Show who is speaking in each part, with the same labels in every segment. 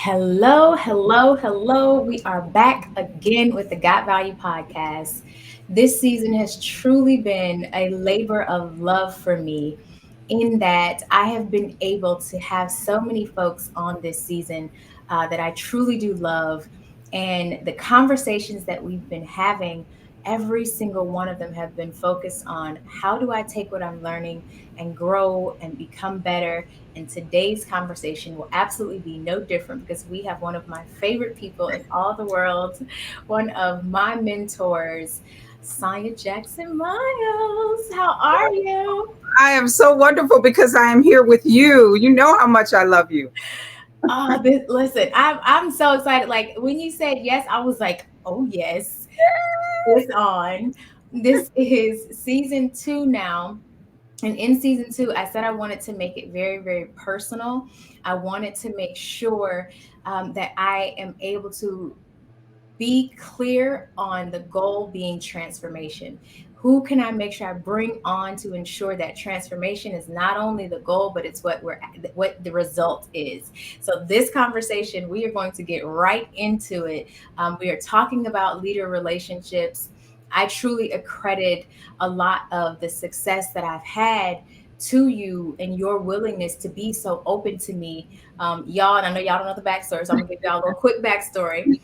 Speaker 1: Hello, hello, hello. We are back again with the Got Value podcast. This season has truly been a labor of love for me in that I have been able to have so many folks on this season that I truly do love. And the conversations that we've been having, every single one of them have been focused on how do I take what I'm learning and grow and become better. And today's conversation will absolutely be no different because we have one of my favorite people in all the world, one of my mentors, Sonia Jackson Miles. How are you?
Speaker 2: I am so wonderful because I am here with you. You know how much I love you.
Speaker 1: Listen, I'm so excited. Like when you said yes, I was like, oh yes, it's on. This is season two now. And in season two, I said I wanted to make it very, very personal. I wanted to make sure that I am able to be clear on the goal being transformation. Who can I make sure I bring on to ensure that transformation is not only the goal, but it's what the result is. So this conversation, we are going to get right into it. We are talking about leader relationships. I truly accredit a lot of the success that I've had to you and your willingness to be so open to me. Y'all, and I know y'all don't know the backstory, so I'm gonna give y'all a little quick backstory.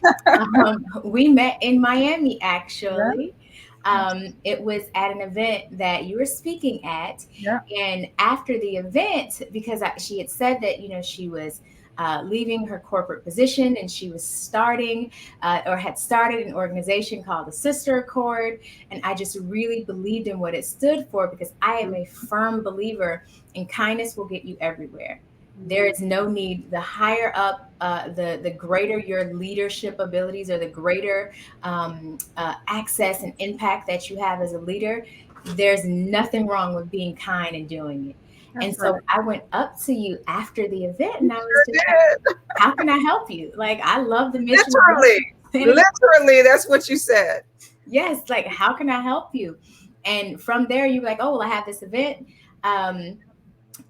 Speaker 1: We met in Miami,
Speaker 2: Yeah,
Speaker 1: actually. It was at an event that you were speaking at.
Speaker 2: yeah.
Speaker 1: And after the event, because she had said that, she was leaving her corporate position and she was starting or had started an organization called the Sister Accord. And I just really believed in what it stood for because I am a firm believer in kindness will get you everywhere. There is no need. The higher up, the greater your leadership abilities, or the greater access and impact that you have as a leader. There's nothing wrong with being kind and doing it. And
Speaker 2: That's right.
Speaker 1: so I went up to you after the event,
Speaker 2: You
Speaker 1: and I was
Speaker 2: sure
Speaker 1: just like,
Speaker 2: did.
Speaker 1: "How can I help you?" Like, I love the mission of
Speaker 2: Literally.
Speaker 1: planning.
Speaker 2: Literally, that's what you said.
Speaker 1: Yes, like, how can I help you? And from there, you were like, "Oh, well, I have this event." Um,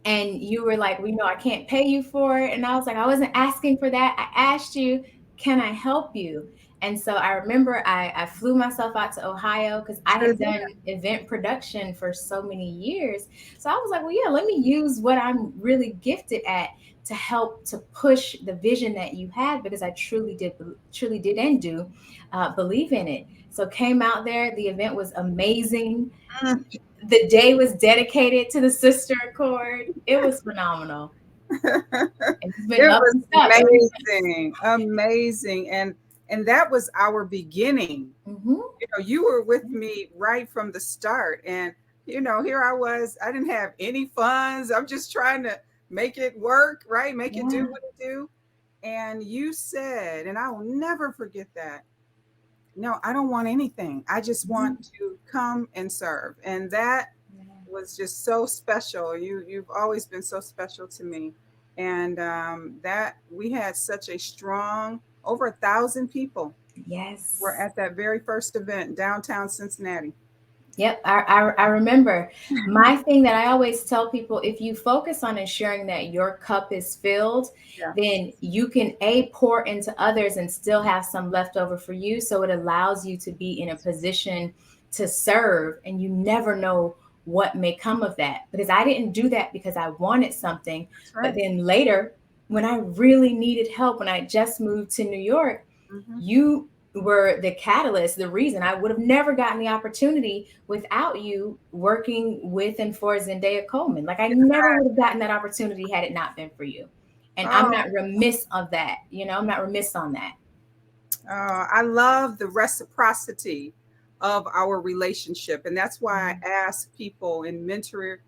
Speaker 1: and you were like, well, I can't pay you for it. And I was like, I wasn't asking for that. I asked you, can I help you? And so I remember I flew myself out to Ohio because I
Speaker 2: Sure
Speaker 1: had
Speaker 2: did.
Speaker 1: done event production for so many years. So I was like, well, yeah, let me use what I'm really gifted at to help to push the vision that you had because I truly did and do believe in it. So came out there. The event was amazing.
Speaker 2: Mm.
Speaker 1: The day was dedicated to the Sister Accord. It was phenomenal. And it's been
Speaker 2: It
Speaker 1: up
Speaker 2: was
Speaker 1: and stuff ever
Speaker 2: amazing, amazing, and that was our beginning.
Speaker 1: since. Hmm.
Speaker 2: You were with me right from the start, and here I was. I didn't have any funds. I'm just trying to make it work, right? Make it do
Speaker 1: Yeah.
Speaker 2: what it do. And you said, and I will never forget that. No, I don't want anything. I just want
Speaker 1: Mhm.
Speaker 2: to come and serve. And that was just so special. You've always been so special to me. And that we had such a strong over 1,000 people were
Speaker 1: Yes.
Speaker 2: at that very first event downtown Cincinnati.
Speaker 1: Yep, I remember. My thing that I always tell people, if you focus on ensuring that your cup is filled,
Speaker 2: Yeah.
Speaker 1: then you can pour into others and still have some left over for you. So it allows you to be in a position to serve, and you never know what may come of that. Because I didn't do that because I wanted something,
Speaker 2: That's
Speaker 1: but
Speaker 2: right.
Speaker 1: then later, when I really needed help, when I just moved to New York,
Speaker 2: Hmm.
Speaker 1: you were the catalyst, the reason. I would have never gotten the opportunity without you working with and for Zendaya Coleman. Like I never would have gotten that opportunity had it not been for you. And I'm
Speaker 2: Oh,
Speaker 1: not remiss of that. I'm not remiss on that.
Speaker 2: I love the reciprocity of our relationship. And that's why
Speaker 1: Mhm.
Speaker 2: I ask people in mentoring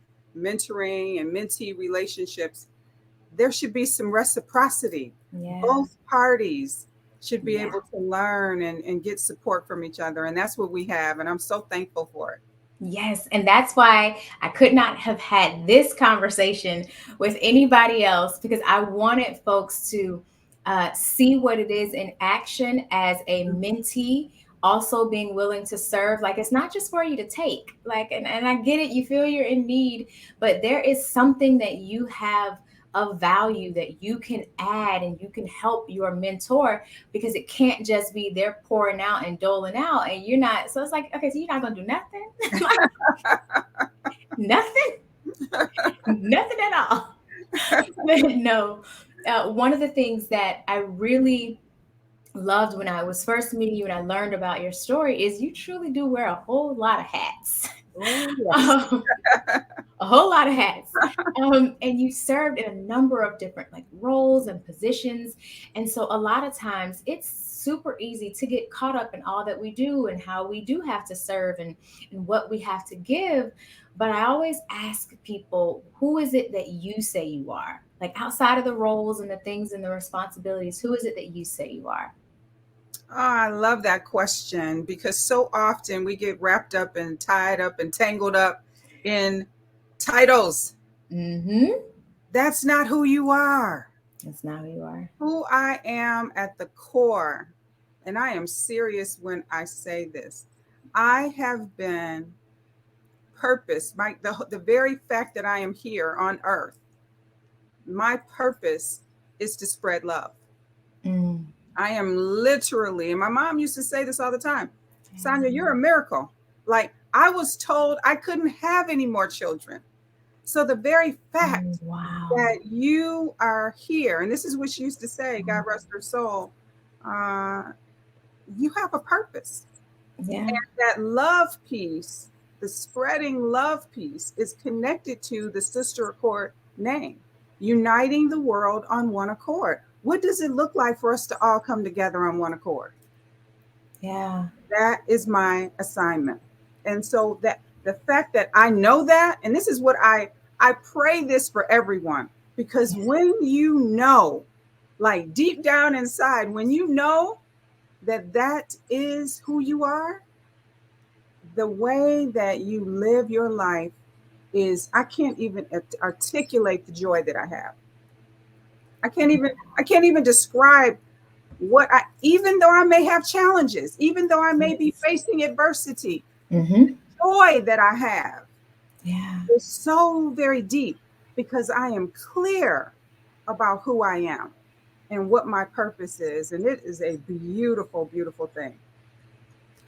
Speaker 2: and mentee relationships, there should be some reciprocity.
Speaker 1: Yeah.
Speaker 2: Both parties should be
Speaker 1: Yeah.
Speaker 2: able to learn and get support from each other. And that's what we have. And I'm so thankful for it.
Speaker 1: Yes. And that's why I could not have had this conversation with anybody else because I wanted folks to see what it is in action as a mentee, also being willing to serve. Like it's not just for you to take, like, and I get it, you feel you're in need, but there is something that you have of value that you can add and you can help your mentor, because it can't just be they're pouring out and doling out and you're not. So it's like, okay, so you're not gonna do nothing. Like nothing, nothing at all. But no, one of the things that I really loved when I was first meeting you and I learned about your story is you truly do wear a whole lot of hats.
Speaker 2: Oh, yes.
Speaker 1: Um, a whole lot of hats. And you served in a number of different like roles and positions. And so a lot of times it's super easy to get caught up in all that we do and how we do have to serve and what we have to give. But I always ask people, who is it that you say you are? Like outside of the roles and the things and the responsibilities, who is it that you say you are?
Speaker 2: Oh, I love that question because so often we get wrapped up and tied up and tangled up in titles.
Speaker 1: Mm-hmm.
Speaker 2: That's not who you are.
Speaker 1: That's not who you are.
Speaker 2: Who I am at the core, and I am serious when I say this, I have been purpose, the very fact that I am here on earth, my purpose is to spread love.
Speaker 1: Mm.
Speaker 2: I am literally, and my mom used to say this all the time, Sonia,
Speaker 1: Yeah.
Speaker 2: you're a miracle. Like I was told I couldn't have any more children. So the very
Speaker 1: Mm,
Speaker 2: fact
Speaker 1: wow.
Speaker 2: that you are here, and this is what she used to say, God rest her soul, uh, you have a purpose.
Speaker 1: Yeah.
Speaker 2: That love piece, the spreading love piece, is connected to the sister accord name, uniting the world on one accord. What does it look like for us to all come together on one accord?
Speaker 1: Yeah.
Speaker 2: That is my assignment. And so that the fact that I know that, and this is what I pray this for everyone, because when you know, like deep down inside, when you know that that is who you are, the way that you live your life is, I can't even articulate the joy that I have. I can't even I can't even describe what I, even though I may have challenges, even though I may be
Speaker 1: Yes.
Speaker 2: facing adversity,
Speaker 1: Mm-hmm.
Speaker 2: joy that I have
Speaker 1: Yeah.
Speaker 2: is so very deep because I am clear about who I am and what my purpose is. And it is a beautiful, beautiful thing.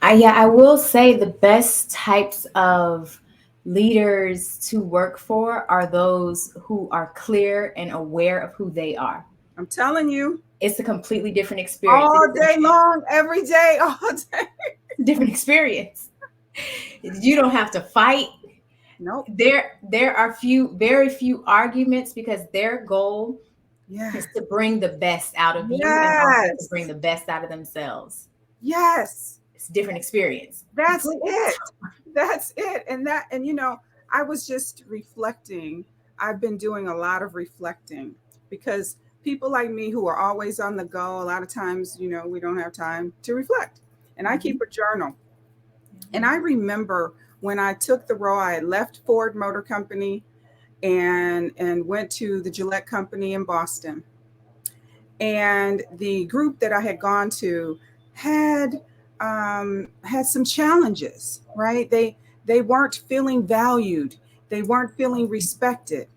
Speaker 1: I will say the best types of leaders to work for are those who are clear and aware of who they are.
Speaker 2: I'm telling you,
Speaker 1: It's a completely different experience. It
Speaker 2: all
Speaker 1: is
Speaker 2: day long, every day, all day.
Speaker 1: a different experience. You don't have to fight.
Speaker 2: Nope.
Speaker 1: There are very few arguments because their goal is
Speaker 2: Yes.
Speaker 1: to bring the best out of you and also to
Speaker 2: Yes.
Speaker 1: bring the best out of themselves.
Speaker 2: Yes.
Speaker 1: It's a different experience.
Speaker 2: That's
Speaker 1: Completely.
Speaker 2: it. That's it. And I was just reflecting. I've been doing a lot of reflecting because people like me who are always on the go, a lot of times, we don't have time to reflect. And I keep
Speaker 1: Mhm.
Speaker 2: a journal. And I remember when I took the role, I had left Ford Motor Company and went to the Gillette Company in Boston. And the group that I had gone to had had some challenges, right? They weren't feeling valued. They weren't feeling respected.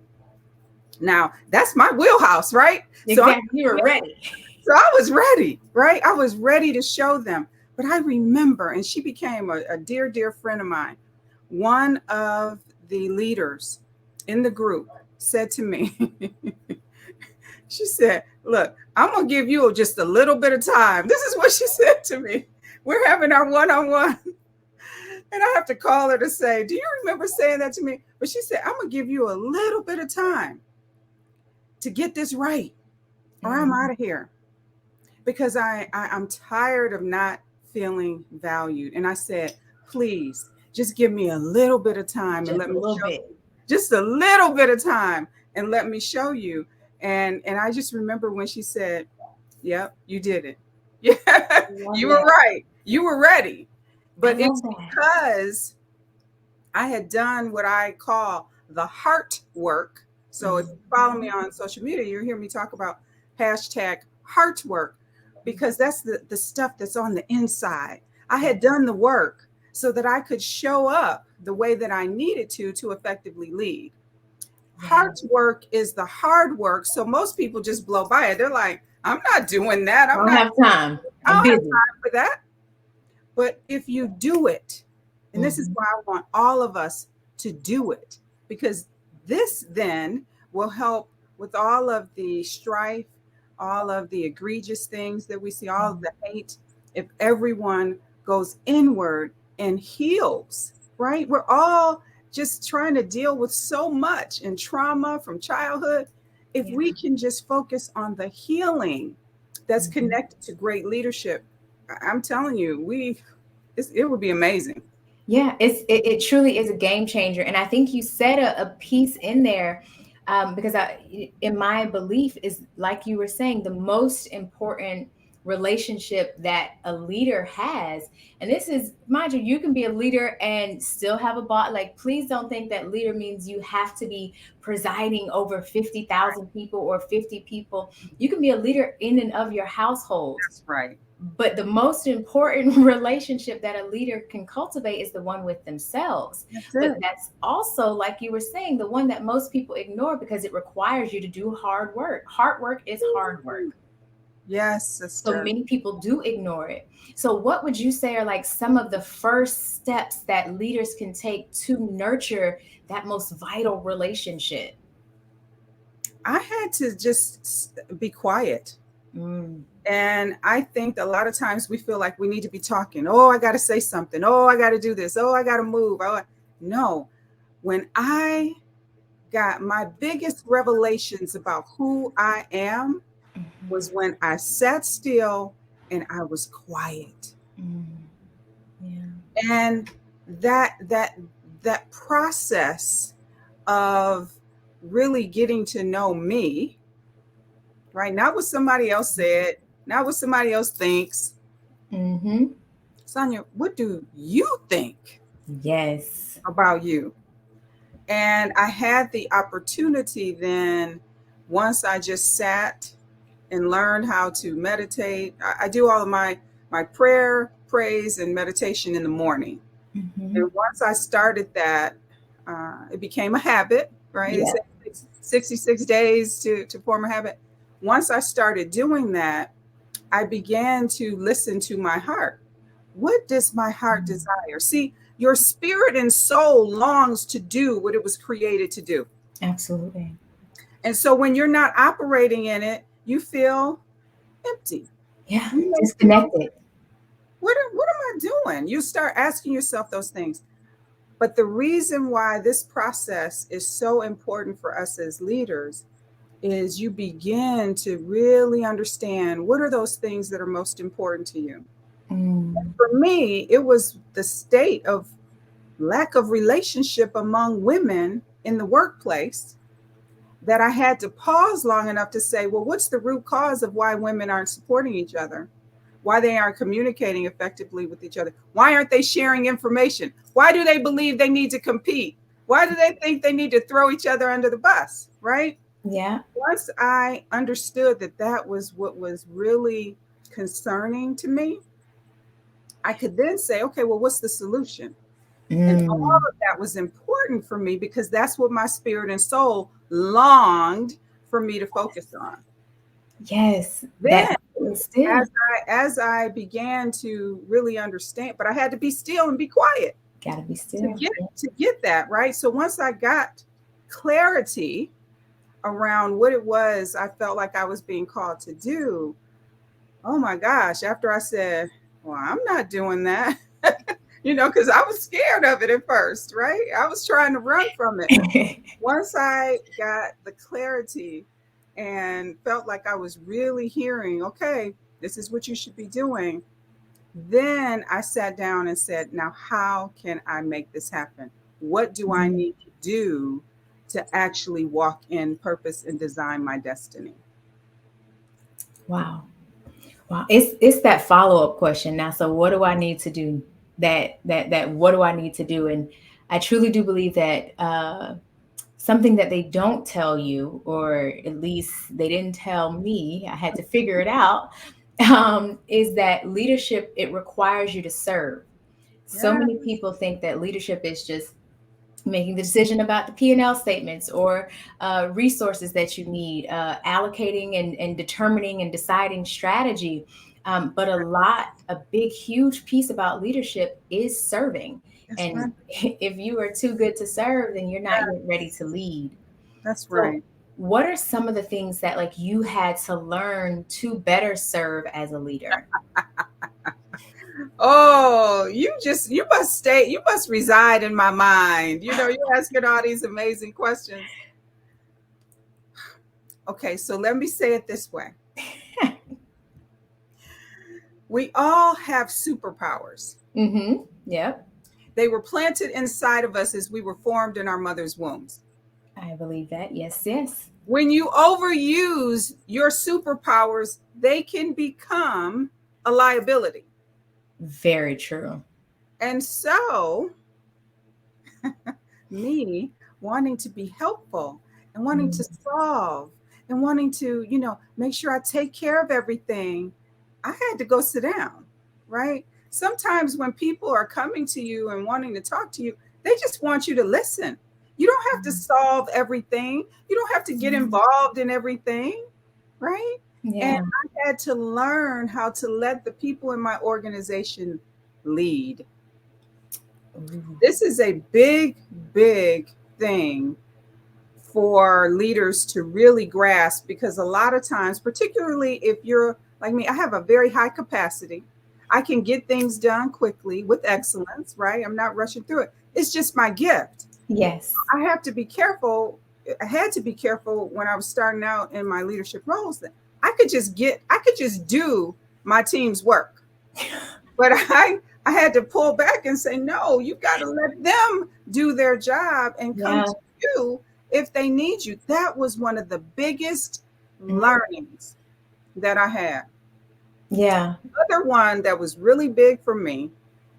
Speaker 2: Now that's my wheelhouse, right?
Speaker 1: Exactly. You were ready.
Speaker 2: So I was ready, right? I was ready to show them. But I remember, and she became a dear, dear friend of mine. One of the leaders in the group said to me, she said, look, I'm going to give you just a little bit of time. This is what she said to me. We're having our one on one. And I have to call her to say, do you remember saying that to me? But she said, I'm going to give you a little bit of time to get this right, or I'm
Speaker 1: Mhm.
Speaker 2: out of here because I'm tired of not feeling valued. And I said, please just give me a little bit of time and
Speaker 1: Just
Speaker 2: let
Speaker 1: a
Speaker 2: me
Speaker 1: little
Speaker 2: show
Speaker 1: bit.
Speaker 2: you. Just a little bit of time and let me show you. And I just remember when she said, yep, you did it. Yeah,
Speaker 1: I love
Speaker 2: you were
Speaker 1: that.
Speaker 2: right. You were ready.
Speaker 1: I
Speaker 2: But
Speaker 1: love
Speaker 2: it's
Speaker 1: that.
Speaker 2: because I had done what I call the heart work. So if you follow me
Speaker 1: Mhm.
Speaker 2: on social media, you'll hear me talk about hashtag heart work because that's the stuff that's on the inside. I
Speaker 1: Yeah.
Speaker 2: had done the work so that I could show up the way that I needed to effectively lead.
Speaker 1: Yeah.
Speaker 2: Heart work is the hard work. So most people just blow by it. They're like, I'm not doing that.
Speaker 1: I don't have time.
Speaker 2: I
Speaker 1: I'm
Speaker 2: don't have
Speaker 1: busy.
Speaker 2: time for that. But if you do it, and this is
Speaker 1: Hmm.
Speaker 2: why I want all of us to do it, because this then will help with all of the strife, all of the egregious things that we see, all of the hate. If everyone goes inward and heals, right? We're all just trying to deal with so much and trauma from childhood. If
Speaker 1: Yeah.
Speaker 2: we can just focus on the healing that's
Speaker 1: Mhm.
Speaker 2: connected to great leadership, I'm telling you, it would be amazing.
Speaker 1: Yeah, it truly is a game changer, and I think you said a piece in there, because in my belief, is like you were saying, the most important relationship that a leader has, and this is, mind you, you can be a leader and still have a bot. Like, please don't think that leader means you have to be presiding over 50,000 people or 50 people. You can be a leader in and of your household,
Speaker 2: That's right.
Speaker 1: but the most important relationship that a leader can cultivate is the one with themselves.
Speaker 2: That's
Speaker 1: But
Speaker 2: it.
Speaker 1: that's also, like you were saying, the one that most people ignore because it requires you to do hard work. Hard work is hard work.
Speaker 2: Yes,
Speaker 1: So
Speaker 2: sister.
Speaker 1: many people do ignore it. So, what would you say are like some of the first steps that leaders can take to nurture that most vital relationship?
Speaker 2: I had to just be quiet.
Speaker 1: Mm,
Speaker 2: And I think a lot of times we feel like we need to be talking. Oh, I got to say something. Oh, I got to do this. Oh, I got to move. Oh, no. When I got my biggest revelations about who I am
Speaker 1: mhm,
Speaker 2: was when I sat still and I was quiet.
Speaker 1: mm, yeah.
Speaker 2: And that that that process of really getting to know me, right? Not what somebody else said, not what somebody else thinks.
Speaker 1: Hmm.
Speaker 2: Sonia, what do you think
Speaker 1: Yes.
Speaker 2: about you? And I had the opportunity then, once I just sat and learned how to meditate. I do all of my prayer, praise, and meditation in the morning.
Speaker 1: Hmm.
Speaker 2: And once I started that, it became a habit, right? They
Speaker 1: Yeah.
Speaker 2: say 66 days to form a habit. Once I started doing that, I began to listen to my heart. What does my heart
Speaker 1: Mm,
Speaker 2: desire? See, your spirit and soul longs to do what it was created to do.
Speaker 1: absolutely.
Speaker 2: And so when you're not operating in it, you feel empty.
Speaker 1: Yeah.
Speaker 2: You may feel,
Speaker 1: Disconnected.
Speaker 2: what am I doing? You start asking yourself those things. But the reason why this process is so important for us as leaders is you begin to really understand what are those things that are most important to you.
Speaker 1: Mm,
Speaker 2: For me, it was the state of lack of relationship among women in the workplace that I had to pause long enough to say, well, what's the root cause of why women aren't supporting each other? Why they aren't communicating effectively with each other? Why aren't they sharing information? Why do they believe they need to compete? Why do they think they need to throw each other under the bus? Right?
Speaker 1: yeah.
Speaker 2: Once I understood that that was what was really concerning to me, I could then say, okay, well, what's the solution? And all
Speaker 1: Mm,
Speaker 2: of that was important for me because that's what my spirit and soul longed for me to focus on.
Speaker 1: yes. That
Speaker 2: Then
Speaker 1: is still
Speaker 2: as I began to really understand, but I had to be still and be quiet
Speaker 1: gotta be
Speaker 2: to
Speaker 1: still.
Speaker 2: get
Speaker 1: Yeah.
Speaker 2: to get that, right? So once I got clarity around what it was I felt like I was being called to do, oh my gosh, after I said, well, I'm not doing that, because I was scared of it at first, right? I was trying to run from it. Once I got the clarity and felt like I was really hearing, okay, this is what you should be doing, then I sat down and said, now, how can I make this happen? What do I
Speaker 1: Mm,
Speaker 2: need to do to actually walk in purpose and design my destiny?
Speaker 1: wow. Wow. It's that follow-up question now. So what do I need to do? That what do I need to do? And I truly do believe that something that they don't tell you, or at least they didn't tell me, I had to figure it out, is that leadership, it requires you to serve. So
Speaker 2: Yeah,
Speaker 1: many people think that leadership is just making the decision about the P&L statements or resources that you need, allocating and determining and deciding strategy. But a big, huge piece about leadership is serving.
Speaker 2: That's
Speaker 1: And
Speaker 2: right.
Speaker 1: if you are too good to serve, then you're not yet ready
Speaker 2: Yes,
Speaker 1: to lead.
Speaker 2: that's
Speaker 1: So,
Speaker 2: right.
Speaker 1: what are some of the things that like you had to learn to better serve as a leader?
Speaker 2: Oh, you must stay, you must reside in my mind. You're asking all these amazing questions. Okay, so let me say it this way. We all have superpowers.
Speaker 1: Mm-hmm. Yep.
Speaker 2: They were planted inside of us as we were formed in our mother's wombs.
Speaker 1: I believe that. Yes, yes.
Speaker 2: When you overuse your superpowers, they can become a liability.
Speaker 1: Very true.
Speaker 2: And so, me wanting to be helpful and wanting to
Speaker 1: Mm.
Speaker 2: solve and wanting to, make sure I take care of everything, I had to go sit down, right? Sometimes when people are coming to you and wanting to talk to you, they just want you to listen. You don't have to solve everything, you don't have to get
Speaker 1: Mm.
Speaker 2: involved in everything, right? And
Speaker 1: Yeah.
Speaker 2: I had to learn how to let the people in my organization lead.
Speaker 1: Ooh.
Speaker 2: This is a big, big thing for leaders to really grasp, because a lot of times, particularly if you're like me, I have a very high capacity. I can get things done quickly with excellence, right? I'm not rushing through it. It's just my gift.
Speaker 1: Yes.
Speaker 2: I have to be careful. I had to be careful when I was starting out in my leadership roles that I could just do my team's work. But I had to pull back and say, no, you got to let them do their job and come
Speaker 1: Yeah.
Speaker 2: to you if they need you. That was one of the biggest
Speaker 1: Mm.
Speaker 2: learnings that I had.
Speaker 1: Yeah.
Speaker 2: Other one that was really big for me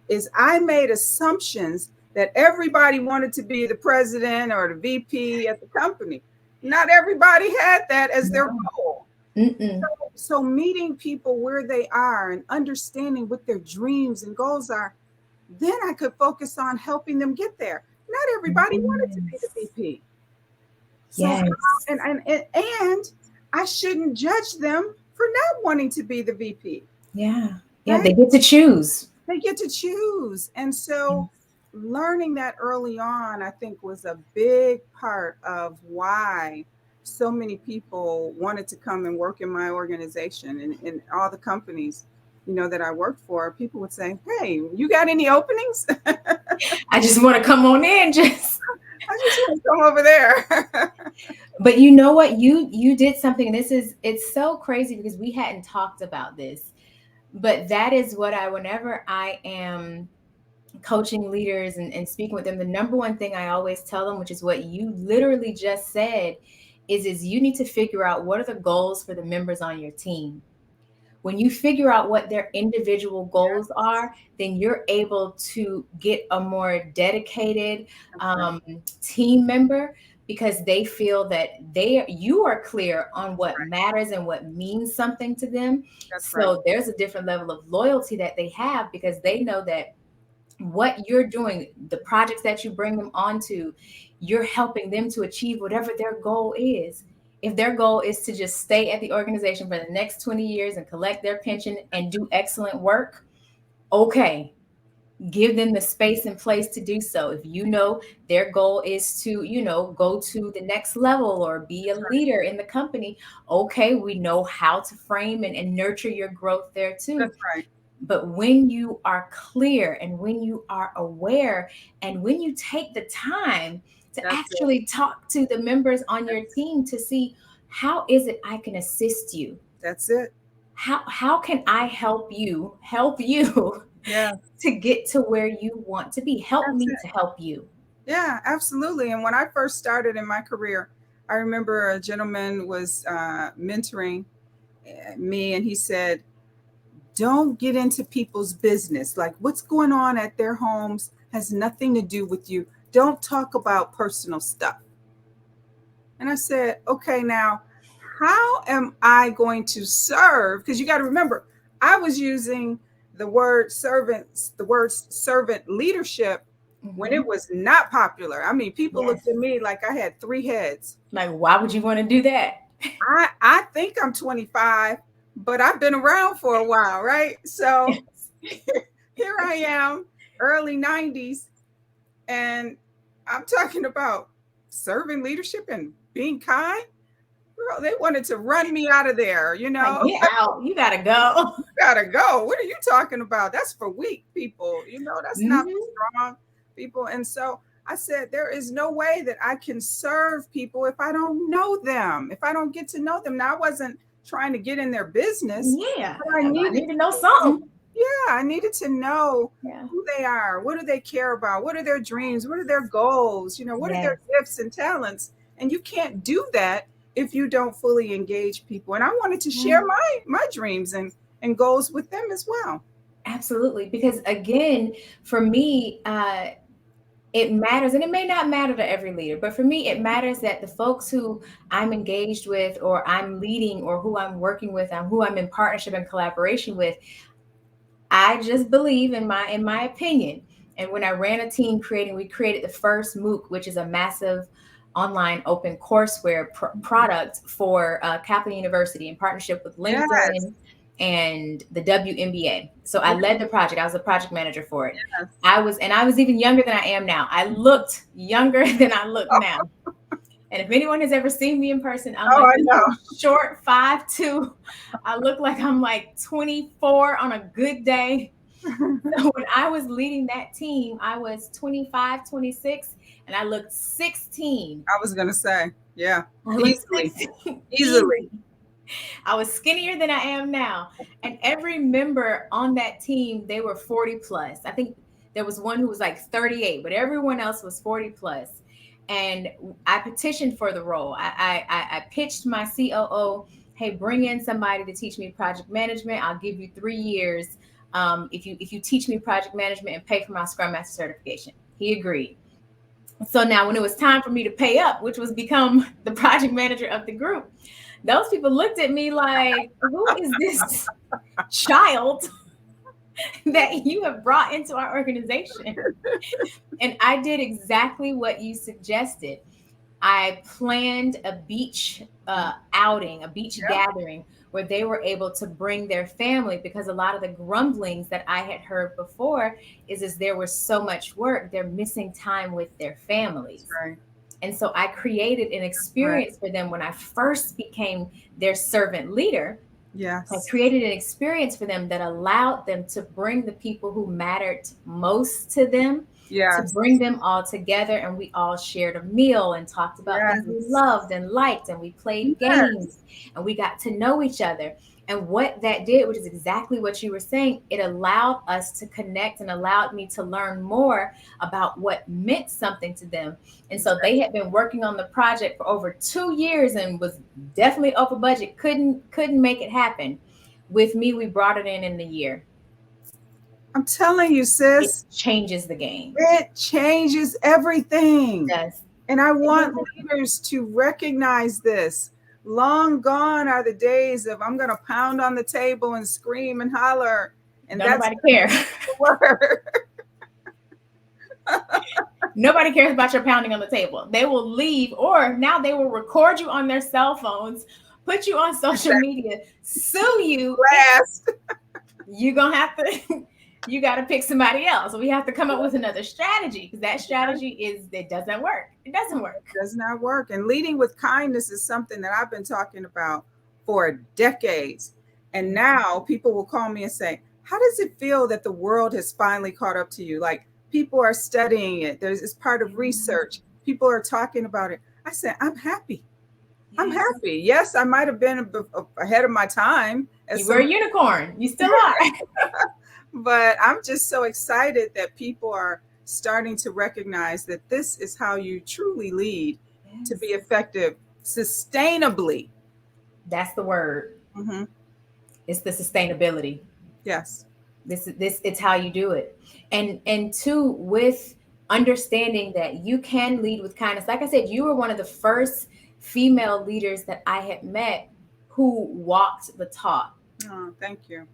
Speaker 2: is I made assumptions that everybody wanted to be the president or the VP at the company. Not everybody had that as their
Speaker 1: No.
Speaker 2: goal.
Speaker 1: Mm-mm.
Speaker 2: So meeting people where they are and understanding what their dreams and goals are, then I could focus on helping them get there. Not everybody wanted to be the
Speaker 1: Yes.
Speaker 2: VP. So how,
Speaker 1: Yes.
Speaker 2: and I shouldn't judge them for not wanting to be the VP,
Speaker 1: Yeah. Yeah.
Speaker 2: right?
Speaker 1: They get to choose.
Speaker 2: They get to choose. And
Speaker 1: Yes.
Speaker 2: so learning that early on, I think, was a big part of why so many people wanted to come and work in my organization and in all the companies, that I worked for. People would say, hey, you got any openings? I
Speaker 1: I just want to come on in, just.
Speaker 2: just want to come over there.
Speaker 1: But you know what? You did something. It's so crazy because we hadn't talked about this, but that is what whenever I am coaching leaders and speaking with them, the number one thing I always tell them, which is what you literally just said, is you need to figure out what are the goals for the members on your team. When you figure out what their individual goals
Speaker 2: Yes,
Speaker 1: are, then you're able to get a more dedicated
Speaker 2: that's right.
Speaker 1: um, team member because they feel that you are clear on what matters and what means something to them.
Speaker 2: That's right.
Speaker 1: So there's a different level of loyalty that they have because they know that what you're doing, the projects that you bring them onto, you're helping them to achieve whatever their goal is. If their goal is to just stay at the organization for the next 20 years and collect their pension and do excellent work, okay, give them the space and place to do so. If you know their goal is to, go to the next level or be
Speaker 2: That's
Speaker 1: a
Speaker 2: right.
Speaker 1: leader in the company, okay, we know how to frame and nurture your growth there too.
Speaker 2: That's right.
Speaker 1: But when you are clear and when you are aware and when you take the time to
Speaker 2: That's it.
Speaker 1: actually talk to the members on your team to see how is it I can assist you?
Speaker 2: That's it.
Speaker 1: How can I help you
Speaker 2: Yeah,
Speaker 1: to get to where you want to be? Help
Speaker 2: that's
Speaker 1: me
Speaker 2: it.
Speaker 1: to help you.
Speaker 2: Yeah, absolutely. And when I first started in my career, I remember a gentleman was mentoring me, and he said, don't get into people's business. Like what's going on at their homes has nothing to do with you. Don't talk about personal stuff. And I said, okay, now how am I going to serve? Because you got to remember, I was using the word servant leadership when it was not popular. I mean, people
Speaker 1: Yes.
Speaker 2: looked at me like I had three heads.
Speaker 1: Like, why would you want to do that?
Speaker 2: I think I'm 25, but I've been around for a while, right? So here I am, early 90s, and I'm talking about serving leadership and being kind. Girl, they wanted to run me out of there, you
Speaker 1: Like,
Speaker 2: know.
Speaker 1: get out. You gotta go.
Speaker 2: Gotta go. What are you talking about? That's for weak people, that's not for
Speaker 1: Hmm.
Speaker 2: strong people. And so I said, there is no way that I can serve people if I don't know them, if I don't get to know them. Now, I wasn't trying to get in their business,
Speaker 1: Yeah.
Speaker 2: but I
Speaker 1: I
Speaker 2: needed
Speaker 1: need to know
Speaker 2: to know,
Speaker 1: something.
Speaker 2: yeah, I needed to know
Speaker 1: Yeah.
Speaker 2: who they are. What do they care about? What are their dreams? What are their goals? What are
Speaker 1: Yes.
Speaker 2: their gifts and talents? And you can't do that if you don't fully engage people. And I wanted to share my dreams and goals with them as well.
Speaker 1: Absolutely. Because again, for me, it matters, and it may not matter to every leader, but for me, it matters that the folks who I'm engaged with, or I'm leading, or who I'm working with, and who I'm in partnership and collaboration with, I just believe in my opinion. And when I ran a team we created the first MOOC, which is a massive online open courseware product for Kaplan University in partnership with
Speaker 2: Yes,
Speaker 1: LinkedIn and the WNBA. So I
Speaker 2: yes,
Speaker 1: led the project. I was a project manager for it.
Speaker 2: yes.
Speaker 1: I was even younger than I am now. I looked younger than I look now. And if anyone has ever seen me in person, I'm
Speaker 2: Oh,
Speaker 1: like
Speaker 2: I
Speaker 1: this
Speaker 2: know.
Speaker 1: little short 5'2". I look like I'm like 24 on a good day. So when I was leading that team, I was 25, 26, and I looked 16.
Speaker 2: I was gonna say, yeah,
Speaker 1: I looked
Speaker 2: easily,
Speaker 1: 16
Speaker 2: easily.
Speaker 1: easy. I was skinnier than I am now. And every member on that team, they were 40 plus. I think there was one who was like 38, but everyone else was 40 plus. And I petitioned for the role. I pitched my COO, hey, bring in somebody to teach me project management. I'll give you 3 years if you teach me project management and pay for my Scrum Master certification. He agreed. So now when it was time for me to pay up, which was become the project manager of the group, those people looked at me like, who is this child that you have brought into our organization? And I did exactly what you suggested. I planned a beach outing, a beach
Speaker 2: Yep.
Speaker 1: gathering where they were able to bring their family, because a lot of the grumblings that I had heard before is there was so much work, they're missing time with their
Speaker 2: That's
Speaker 1: families.
Speaker 2: right.
Speaker 1: And so I created an
Speaker 2: That's right.
Speaker 1: experience for them when I first became their servant leader. I
Speaker 2: Yes.
Speaker 1: created an experience for them that allowed them to bring the people who mattered most to them, to
Speaker 2: Yes.
Speaker 1: bring them all together. And we all shared a meal and talked about things we
Speaker 2: Yes.
Speaker 1: loved and liked. And we played games
Speaker 2: Yes.
Speaker 1: and we got to know each other. And what that did, which is exactly what you were saying, it allowed us to connect and allowed me to learn more about what meant something to them. And so they had been working on the project for over 2 years and was definitely over budget, couldn't make it happen. With me, we brought it in the year.
Speaker 2: I'm telling you,
Speaker 1: It
Speaker 2: sis,
Speaker 1: changes the game.
Speaker 2: it changes everything.
Speaker 1: It does.
Speaker 2: And I
Speaker 1: It
Speaker 2: want
Speaker 1: does.
Speaker 2: leaders to recognize this. Long gone are the days of I'm going to pound on the table and scream and holler. And
Speaker 1: Don't
Speaker 2: that's
Speaker 1: nobody care.
Speaker 2: the word.
Speaker 1: Nobody cares about your pounding on the table. They will leave, or now they will record you on their cell phones, put you on social media, sue you.
Speaker 2: Last.
Speaker 1: You're gonna have to you got to pick somebody else. We have to come up with another strategy, because that strategy is it doesn't work. It doesn't work.
Speaker 2: Does not work. And leading with kindness is something that I've been talking about for decades. And now people will call me and say, how does it feel that the world has finally caught up to you? Like, people are studying it. It's part of research. People are talking about it. I said, I'm happy. I'm
Speaker 1: Yes.
Speaker 2: happy. Yes, I might have been ahead of my time as
Speaker 1: You were
Speaker 2: some,
Speaker 1: a unicorn. You still are.
Speaker 2: but I'm just so excited that people are starting to recognize that this is how you truly lead to be
Speaker 1: Yes.
Speaker 2: effective sustainably.
Speaker 1: That's the word.
Speaker 2: Hmm.
Speaker 1: It's the sustainability.
Speaker 2: Yes.
Speaker 1: This it's how you do it. And two, with understanding that you can lead with kindness. Like I said, you were one of the first female leaders that I had met who walked the talk.
Speaker 2: Oh, thank you.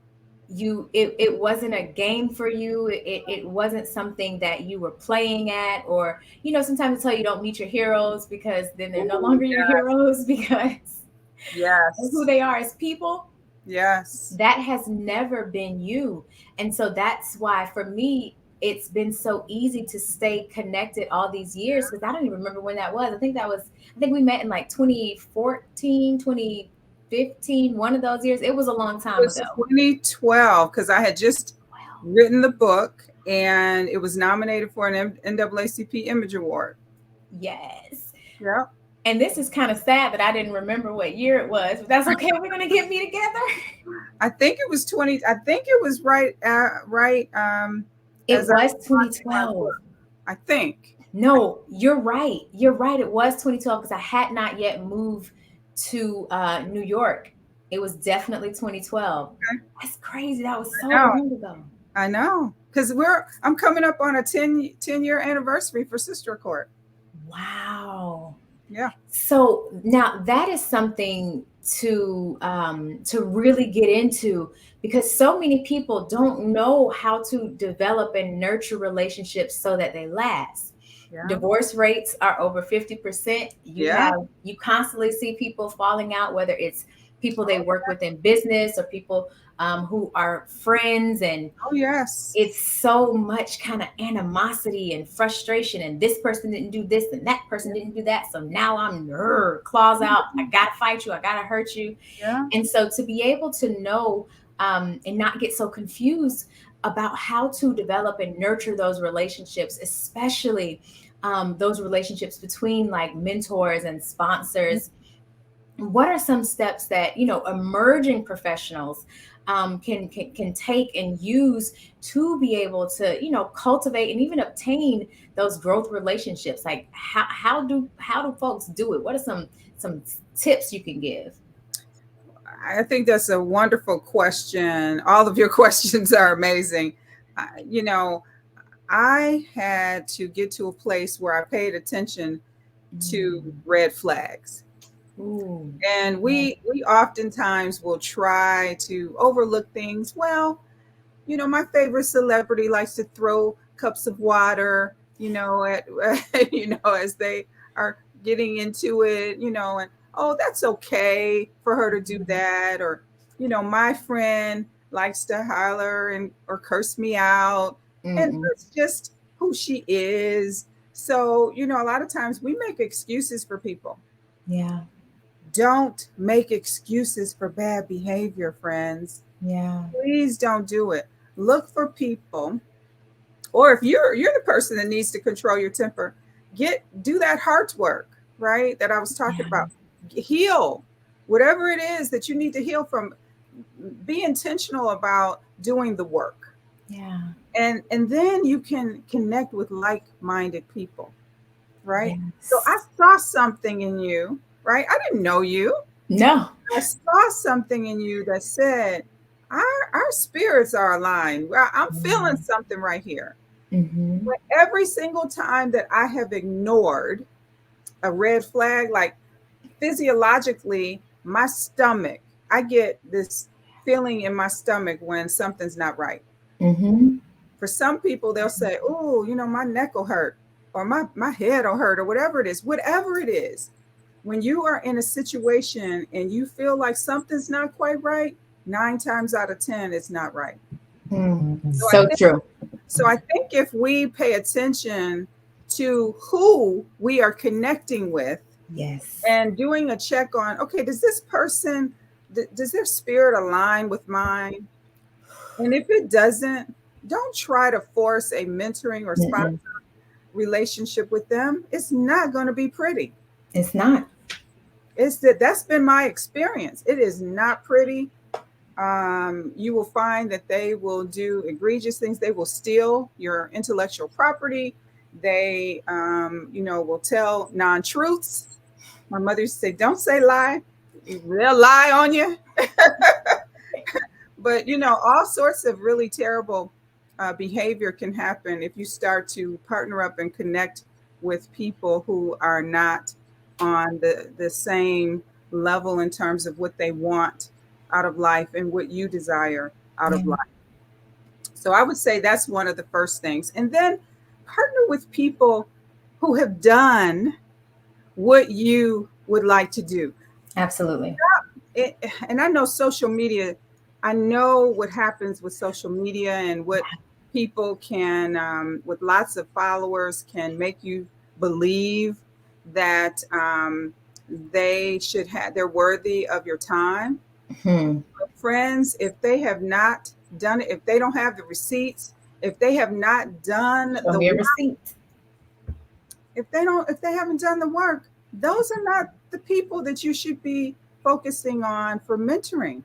Speaker 1: it wasn't a game for you. It wasn't something that you were playing at, or sometimes they tell you don't meet your heroes because then they're no
Speaker 2: Ooh,
Speaker 1: longer your
Speaker 2: yes,
Speaker 1: heroes because of who
Speaker 2: yes,
Speaker 1: they are as people.
Speaker 2: yes.
Speaker 1: That has never been you. And so that's why for me it's been so easy to stay connected all these years, because I don't even remember when that was. I think we met in like 2014, 2015, one of those years. It was a long
Speaker 2: It
Speaker 1: time
Speaker 2: was
Speaker 1: ago.
Speaker 2: 2012 because I had just
Speaker 1: Well,
Speaker 2: written the book and it was nominated for an NAACP Image Award.
Speaker 1: yes.
Speaker 2: Yeah.
Speaker 1: And this is kind of sad that I didn't remember what year it was, but that's okay. We're going to get me together.
Speaker 2: I think it was 20, I think it was right
Speaker 1: It
Speaker 2: as I
Speaker 1: was
Speaker 2: was launching my
Speaker 1: 2012.
Speaker 2: book. I think.
Speaker 1: No, you're right. You're right. It was 2012 because I had not yet moved to New York. It was definitely 2012. That's crazy. That was so
Speaker 2: I know.
Speaker 1: long ago.
Speaker 2: I know. Because I'm coming up on a 10-year anniversary for Sister Court.
Speaker 1: Wow.
Speaker 2: Yeah.
Speaker 1: So now that is something to really get into, because so many people don't know how to develop and nurture relationships so that they last.
Speaker 2: Yeah.
Speaker 1: Divorce rates are over 50%.
Speaker 2: Yeah.
Speaker 1: You constantly see people falling out, whether it's people they work with in business or people who are friends, and
Speaker 2: Oh, yes.
Speaker 1: it's so much kind of animosity and frustration, and this person didn't do this and that person
Speaker 2: Yeah.
Speaker 1: didn't do that, so now I'm claws out, I gotta fight you, I gotta hurt you.
Speaker 2: Yeah.
Speaker 1: And so to be able to know and not get so confused about how to develop and nurture those relationships, especially those relationships between like mentors and sponsors, what are some steps that emerging professionals can take and use to be able to cultivate and even obtain those growth relationships? Like how do folks do it? What are some tips you can give?
Speaker 2: I think that's a wonderful question. All of your questions are amazing. You know, I had to get to a place where I paid attention to
Speaker 1: Mm.
Speaker 2: red flags.
Speaker 1: Ooh.
Speaker 2: And
Speaker 1: Yeah.
Speaker 2: we oftentimes will try to overlook things. Well, my favorite celebrity likes to throw cups of water, at as they are getting into it, and oh, that's okay for her to do that. Or, my friend likes to holler and or curse me out, and
Speaker 1: Mm-mm.
Speaker 2: that's just who she is. So, a lot of times we make excuses for people.
Speaker 1: Yeah.
Speaker 2: Don't make excuses for bad behavior, friends.
Speaker 1: Yeah.
Speaker 2: Please don't do it. Look for people, or if you're the person that needs to control your temper, do that heart work, right? That I was talking about.
Speaker 1: Yeah.
Speaker 2: Heal whatever it is that you need to heal from. Be intentional about doing the work,
Speaker 1: Yeah.
Speaker 2: and then you can connect with like-minded people, right? So
Speaker 1: Yes.
Speaker 2: I saw something in you, right? I didn't know you.
Speaker 1: No.
Speaker 2: I saw something in you that said, our spirits are aligned. Well, I'm feeling
Speaker 1: Yeah.
Speaker 2: something right here.
Speaker 1: Mm-hmm.
Speaker 2: But every single time that I have ignored a red flag, like physiologically, my stomach, I get this feeling in my stomach when something's not right.
Speaker 1: Mm-hmm.
Speaker 2: For some people, they'll say, oh, my neck will hurt, or my head will hurt, or whatever it is. Whatever it is, when you are in a situation and you feel like something's not quite right, 9 times out of 10, it's not right.
Speaker 1: Mm.
Speaker 2: So I
Speaker 1: So
Speaker 2: think
Speaker 1: true.
Speaker 2: so I think if we pay attention to who we are connecting with
Speaker 1: Yes.
Speaker 2: and doing a check on, okay, does this person, does their spirit align with mine? And if it doesn't, don't try to force a mentoring or sponsor
Speaker 1: Mm-mm.
Speaker 2: relationship with them. It's not going to be pretty.
Speaker 1: It's not.
Speaker 2: That's been my experience. It is not pretty. You will find that they will do egregious things. They will steal your intellectual property. They, will tell non-truths. My mother used to say, "Don't say lie. They'll lie on you." But all sorts of really terrible behavior can happen if you start to partner up and connect with people who are not on the same level in terms of what they want out of life and what you desire. out of
Speaker 1: Yeah,
Speaker 2: life. So I would say that's one of the first things. And then partner with people who have done what you would like to do.
Speaker 1: absolutely.
Speaker 2: It, and I know social media, I know what happens with social media and what people can, with lots of followers, can make you believe that they should have, they're worthy of your time.
Speaker 1: Hmm.
Speaker 2: Friends, if they have not done it, if they don't have the receipts, if they have not done
Speaker 1: Show
Speaker 2: the
Speaker 1: me a
Speaker 2: work,
Speaker 1: receipt.
Speaker 2: if they haven't done the work, those are not the people that you should be focusing on for mentoring.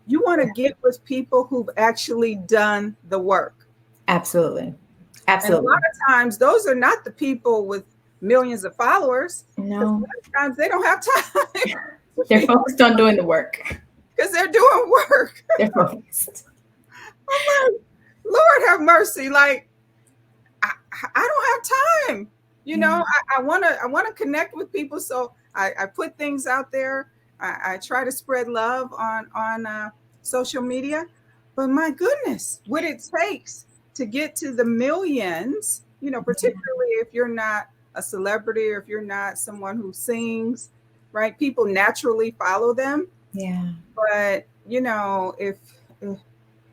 Speaker 2: You want to get with people who've actually done the work.
Speaker 1: Absolutely.
Speaker 2: And a lot
Speaker 1: Absolutely.
Speaker 2: of times those are not the people with millions of followers, because a
Speaker 1: No,
Speaker 2: lot of times they don't have time to
Speaker 1: they're
Speaker 2: be,
Speaker 1: focused on doing the work.
Speaker 2: because they're doing work.
Speaker 1: They're focused.
Speaker 2: I'm like, Lord have mercy. Like, I, I don't have time. You know,
Speaker 1: Yeah.
Speaker 2: I wanna connect with people, so I put things out there. I try to spread love on social media, but my goodness, what it takes to get to the millions, you know, particularly if you're not a celebrity or if you're not someone who sings, right? People naturally follow them,
Speaker 1: Yeah.
Speaker 2: but you know, if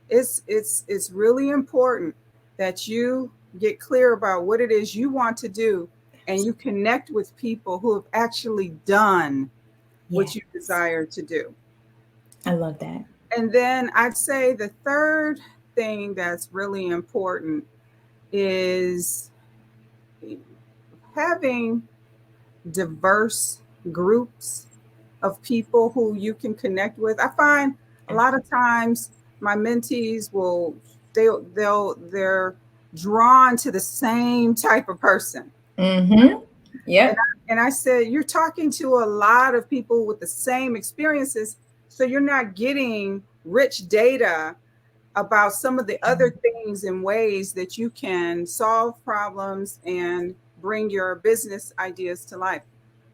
Speaker 2: it's really important that you get clear about what it is you want to do and you connect with people who have actually done
Speaker 1: Yes.
Speaker 2: what you desire to do.
Speaker 1: I love that.
Speaker 2: And then I'd say the third thing that's really important is having diverse groups of people who you can connect with. I find a lot of times my mentees will, they're drawn to the same type of person.
Speaker 1: Mm-hmm.
Speaker 2: And
Speaker 1: Yep.
Speaker 2: I said, you're talking to a lot of people with the same experiences, so you're not getting rich data about some of the other things and ways that you can solve problems and bring your business ideas to life.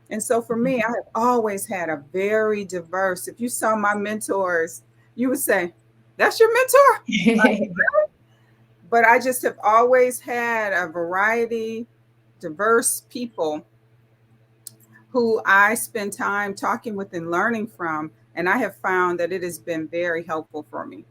Speaker 2: And so for me, I have always had a very diverse, if you saw my mentors, you would say, that's your mentor? But I just have always had a variety, diverse people who I spend time talking with and learning from. And I have found that it has been very helpful for me.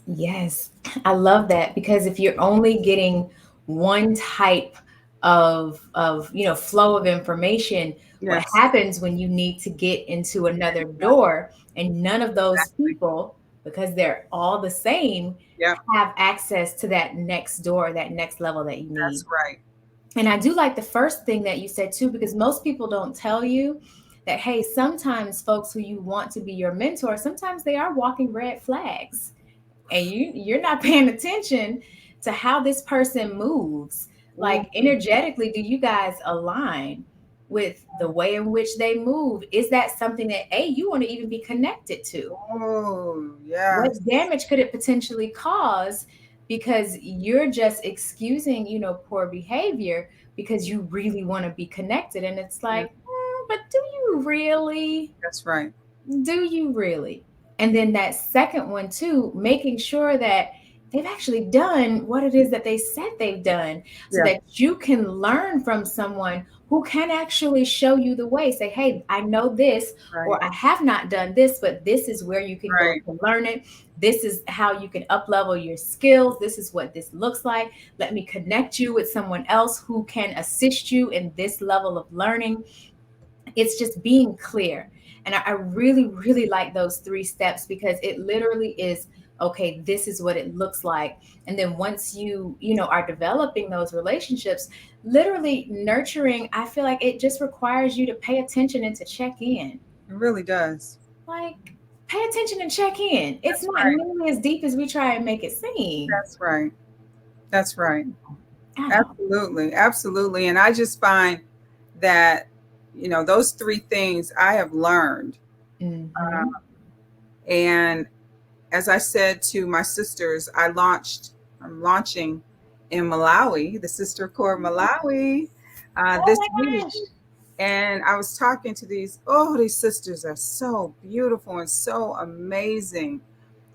Speaker 1: Yes, I love that because if you're only getting one type of flow of information, what
Speaker 2: Yes,
Speaker 1: happens when you need to get into another door and none of those
Speaker 2: exactly.
Speaker 1: people, because they're all the same,
Speaker 2: Yep,
Speaker 1: have access to that next door, that next level that you need.
Speaker 2: that's right.
Speaker 1: And I do like the first thing that you said too, because most people don't tell you that, hey, sometimes folks who you want to be your mentor, sometimes they are walking red flags and you're not paying attention to how this person moves, like
Speaker 2: Ooh,
Speaker 1: energetically, do you guys align with the way in which they move? Is that something that you want to even be connected to?
Speaker 2: oh,
Speaker 1: What
Speaker 2: yes,
Speaker 1: damage could it potentially cause because you're just excusing poor behavior because you really want to be connected? And it's
Speaker 2: yeah,
Speaker 1: like, but do you really?
Speaker 2: that's right.
Speaker 1: Do you really? And then that second one too, making sure that they've actually done what it is that they said they've done so
Speaker 2: Yeah,
Speaker 1: that you can learn from someone who can actually show you the way. Say, hey, I know this,
Speaker 2: right,
Speaker 1: or I have not done this, but this is where you can go
Speaker 2: right.
Speaker 1: to learn it. This is how you can up level your skills. This is what this looks like. Let me connect you with someone else who can assist you in this level of learning. It's just being clear. And I really, really like those three steps because it literally is okay, this is what it looks like. And then once you are developing those relationships, literally nurturing, I feel like it just requires you to pay attention and to check in.
Speaker 2: It really does.
Speaker 1: Like, pay attention and check in. It's
Speaker 2: That's
Speaker 1: not
Speaker 2: right.
Speaker 1: nearly as deep as we try and make it seem.
Speaker 2: That's right. That's right.
Speaker 1: I know.
Speaker 2: Absolutely. Absolutely. And I just find that, you know, those three things I have learned.
Speaker 1: Mm-hmm.
Speaker 2: And as I said to my sisters, I'm launching in Malawi, the Sister Corps Malawi,
Speaker 1: Oh
Speaker 2: this
Speaker 1: my
Speaker 2: week.
Speaker 1: gosh.
Speaker 2: And I was talking to these, oh, these sisters are so beautiful and so amazing.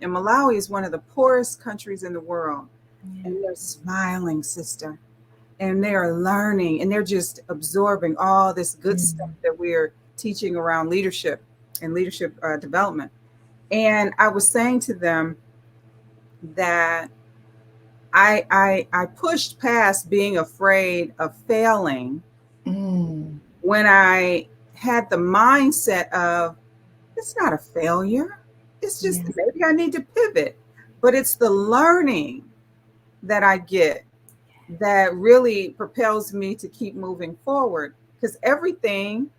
Speaker 2: And Malawi is one of the poorest countries in the world. And
Speaker 1: Yeah.
Speaker 2: they're smiling, sister. And they are learning and they're just absorbing all this good stuff
Speaker 1: Mm.
Speaker 2: that we're teaching around leadership and leadership development. And I was saying to them that I pushed past being afraid of failing
Speaker 1: Mm.
Speaker 2: when I had the mindset of it's not a failure. It's just
Speaker 1: Yeah.
Speaker 2: maybe I need to pivot. But it's the learning that I get that really propels me to keep moving forward because everything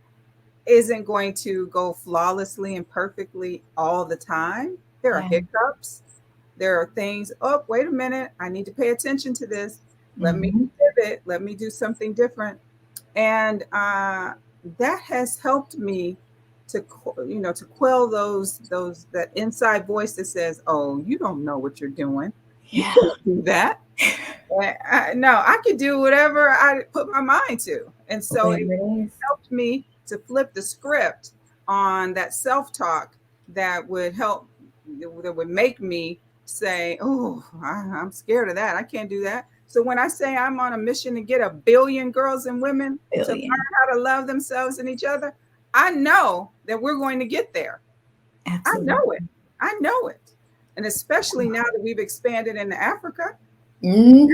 Speaker 2: isn't going to go flawlessly and perfectly all the time. There are
Speaker 1: Yeah.
Speaker 2: hiccups. There are things, oh, wait a minute, I need to pay attention to this. Let me
Speaker 1: Hmm.
Speaker 2: pivot. Let me do something different. And that has helped me to, to quell that inside voice that says, "Oh, you don't know what you're doing. You
Speaker 1: Yeah.
Speaker 2: can't do that." No, I can do whatever I put my mind to. And so it
Speaker 1: Whatever it is.
Speaker 2: helped me to flip the script on that self talk that would help, that would make me say, "Oh, I'm scared of that. I can't do that." So when I say I'm on a mission to get 1 billion girls and women to
Speaker 1: Billion.
Speaker 2: learn how to love themselves and each other, I know that we're going to get there. I know it.
Speaker 1: Absolutely.
Speaker 2: I know it. And especially now that we've expanded into Africa,
Speaker 1: Hmm.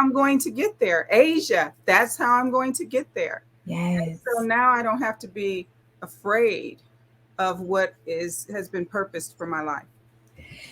Speaker 2: I'm going to get there. Asia, that's how I'm going to get there. So
Speaker 1: Yes.
Speaker 2: now I don't have to be afraid of what is has been purposed for my life.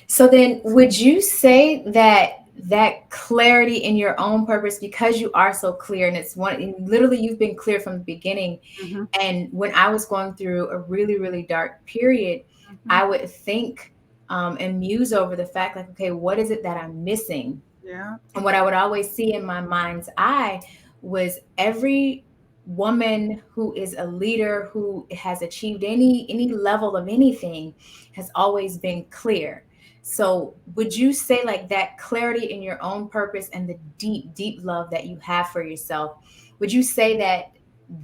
Speaker 1: So then, would you say that that clarity in your own purpose, because you are so clear, and it's one, and literally you've been clear from the beginning.
Speaker 2: Hmm.
Speaker 1: And when I was going through a really, really dark period,
Speaker 2: Hmm.
Speaker 1: I would think and muse over the fact, like, okay, what is it that I'm missing?
Speaker 2: Yeah.
Speaker 1: And what I would always see in my mind's eye was every woman who is a leader who has achieved any level of anything has always been clear. So would you say like that clarity in your own purpose and the deep love that you have for yourself, would you say that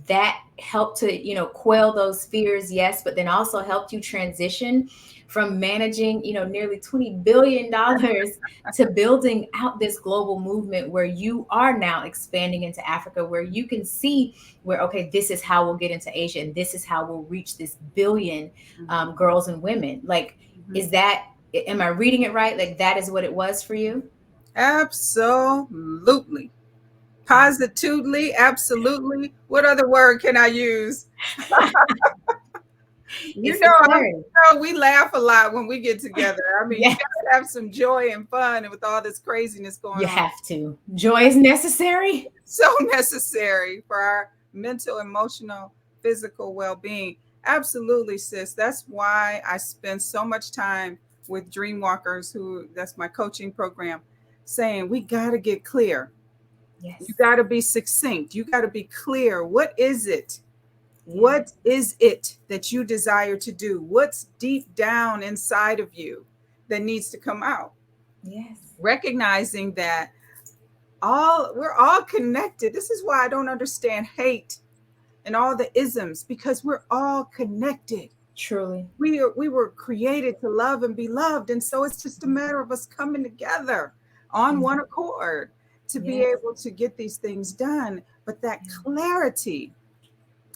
Speaker 1: that helped to, quell those fears? Yes, but then also helped you transition from managing, nearly $20 billion to building out this global movement where you are now expanding into Africa, where you can see where, okay, this is how we'll get into Asia and this is how we'll reach this billion
Speaker 2: Hmm.
Speaker 1: girls and women. Like,
Speaker 2: Hmm.
Speaker 1: is that, am I reading it right? Like, that is what it was for you?
Speaker 2: Absolutely. Positively, absolutely. What other word can I use?
Speaker 1: It's the clarity.
Speaker 2: We laugh a lot when we get together. I mean, you
Speaker 1: Yes,
Speaker 2: got to have some joy and fun with all this craziness going
Speaker 1: you
Speaker 2: on.
Speaker 1: have to. Joy is necessary.
Speaker 2: So necessary for our mental, emotional, physical well being. Absolutely, sis. That's why I spend so much time with dream walkers, who that's my coaching program, saying we got to get clear.
Speaker 1: Yes.
Speaker 2: You got to be succinct. You got to be clear. What is it?
Speaker 1: Yeah.
Speaker 2: What is it that you desire to do? What's deep down inside of you that needs to come out?
Speaker 1: Yes.
Speaker 2: Recognizing that we're all connected. This is why I don't understand hate and all the isms, because we're all connected.
Speaker 1: Truly.
Speaker 2: We were created to love and be loved, and so it's just a matter of us coming together on
Speaker 1: Mhm.
Speaker 2: one accord to be
Speaker 1: Yes.
Speaker 2: able to get these things done. But that clarity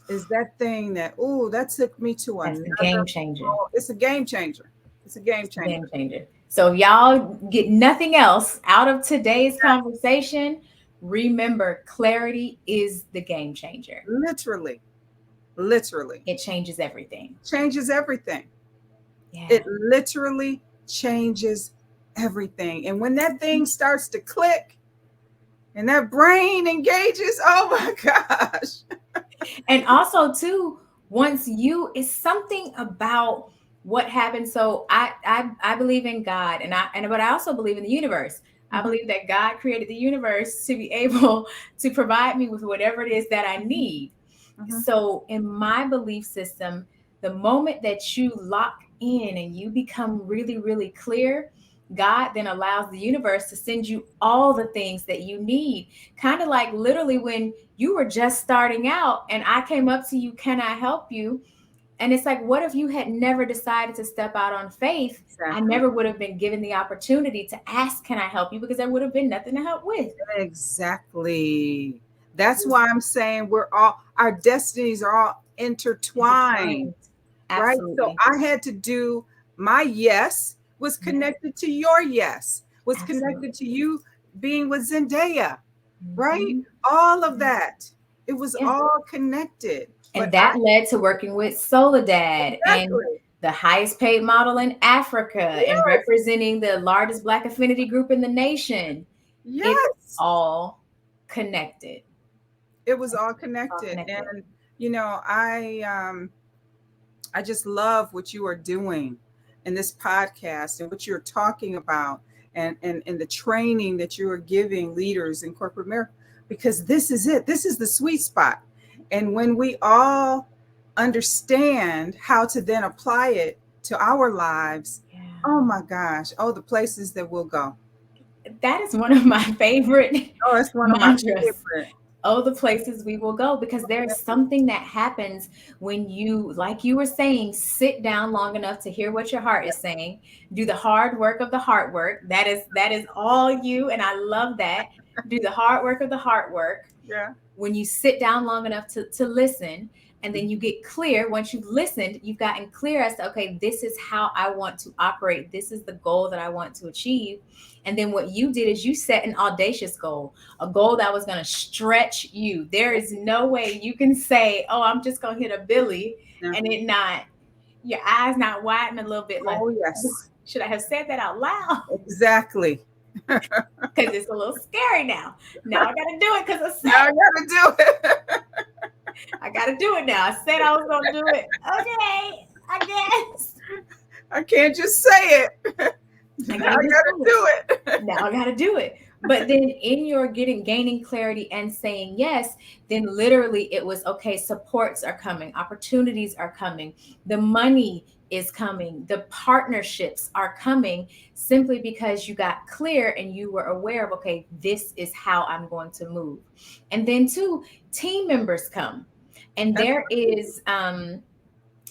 Speaker 2: is that thing that, oh, that took me to
Speaker 1: That's the
Speaker 2: another.
Speaker 1: game changer.
Speaker 2: Oh, it's a game changer. It's a game
Speaker 1: It's the game
Speaker 2: changer.
Speaker 1: changer. So, if y'all get nothing else out of today's conversation, remember clarity is the game changer.
Speaker 2: Literally, literally
Speaker 1: It changes everything.
Speaker 2: changes everything.
Speaker 1: Yeah.
Speaker 2: It literally changes everything. And when that thing starts to click and that brain engages, oh my gosh.
Speaker 1: And also, too, once you, it's something about what happens. So I believe in God, but I also believe in the universe. I
Speaker 2: Mhm,
Speaker 1: believe that God created the universe to be able to provide me with whatever it is that I
Speaker 2: mhm,
Speaker 1: need.
Speaker 2: mhm,
Speaker 1: So, in my belief system, the moment that you lock in and you become really, really clear, God then allows the universe to send you all the things that you need. Kind of like literally when you were just starting out and I came up to you, can I help you? And it's like, what if you had never decided to step out on faith? I
Speaker 2: Exactly.
Speaker 1: never would have been given the opportunity to ask, can I help you? Because there would have been nothing to help with.
Speaker 2: Exactly. That's why I'm saying our destinies are all intertwined,
Speaker 1: Intertwined.
Speaker 2: right? So
Speaker 1: Absolutely.
Speaker 2: I had to do my yes was
Speaker 1: Yeah,
Speaker 2: connected to your yes, was connected
Speaker 1: absolutely.
Speaker 2: to you being with Zendaya, right?
Speaker 1: Mhm.
Speaker 2: All of that. It was
Speaker 1: Yeah.
Speaker 2: all connected. But
Speaker 1: And that led to working with Soledad and
Speaker 2: exactly.
Speaker 1: the highest paid model in Africa and
Speaker 2: Yes.
Speaker 1: representing the largest Black affinity group in the nation. It's
Speaker 2: Yes.
Speaker 1: all connected.
Speaker 2: It was all
Speaker 1: All
Speaker 2: connected.
Speaker 1: connected.
Speaker 2: And you know, I just love what you are doing in this podcast and what you're talking about and the training that you are giving leaders in corporate America, because this is it. This is the sweet spot. And when we all understand how to then apply it to our lives, oh
Speaker 1: Yeah.
Speaker 2: my gosh, oh, the places that we'll go.
Speaker 1: That is one of my favorite
Speaker 2: Oh, it's one of my
Speaker 1: mantras.
Speaker 2: favorite.
Speaker 1: Oh, the places we will go, because there is something that happens when you, like you were saying, sit down long enough to hear what your heart is saying, do the hard work of the heart work. That is all you, and I love that. Do the hard work of the heart work.
Speaker 2: Yeah.
Speaker 1: When you sit down long enough to listen, and then you get clear. Once you've listened, you've gotten clear as to, okay, this is how I want to operate, this is the goal that I want to achieve. And then what you did is you set an audacious goal, a goal that was going to stretch you. There is no way you can say, oh, I'm just going to hit a billy,
Speaker 2: Yeah.
Speaker 1: and it not, your eyes not widen a little bit, like,
Speaker 2: Oh, yes.
Speaker 1: should I have said that out loud?
Speaker 2: Exactly.
Speaker 1: Because it's a little scary now. Now I got to do it because I
Speaker 2: Now I
Speaker 1: said
Speaker 2: gotta do it.
Speaker 1: I got to do it now. I said I was going to do it. Okay, I guess.
Speaker 2: I can't just say it.
Speaker 1: I
Speaker 2: Now
Speaker 1: can't
Speaker 2: I
Speaker 1: just
Speaker 2: gotta
Speaker 1: do
Speaker 2: do it.
Speaker 1: it. Now I got to do it. But then in your gaining clarity and saying yes, then literally it was, okay, supports are coming, opportunities are coming, the money is coming, the partnerships are coming, simply because you got clear and you were aware of, okay, this is how I'm going to move. And then two, team members come. And
Speaker 2: That's
Speaker 1: there is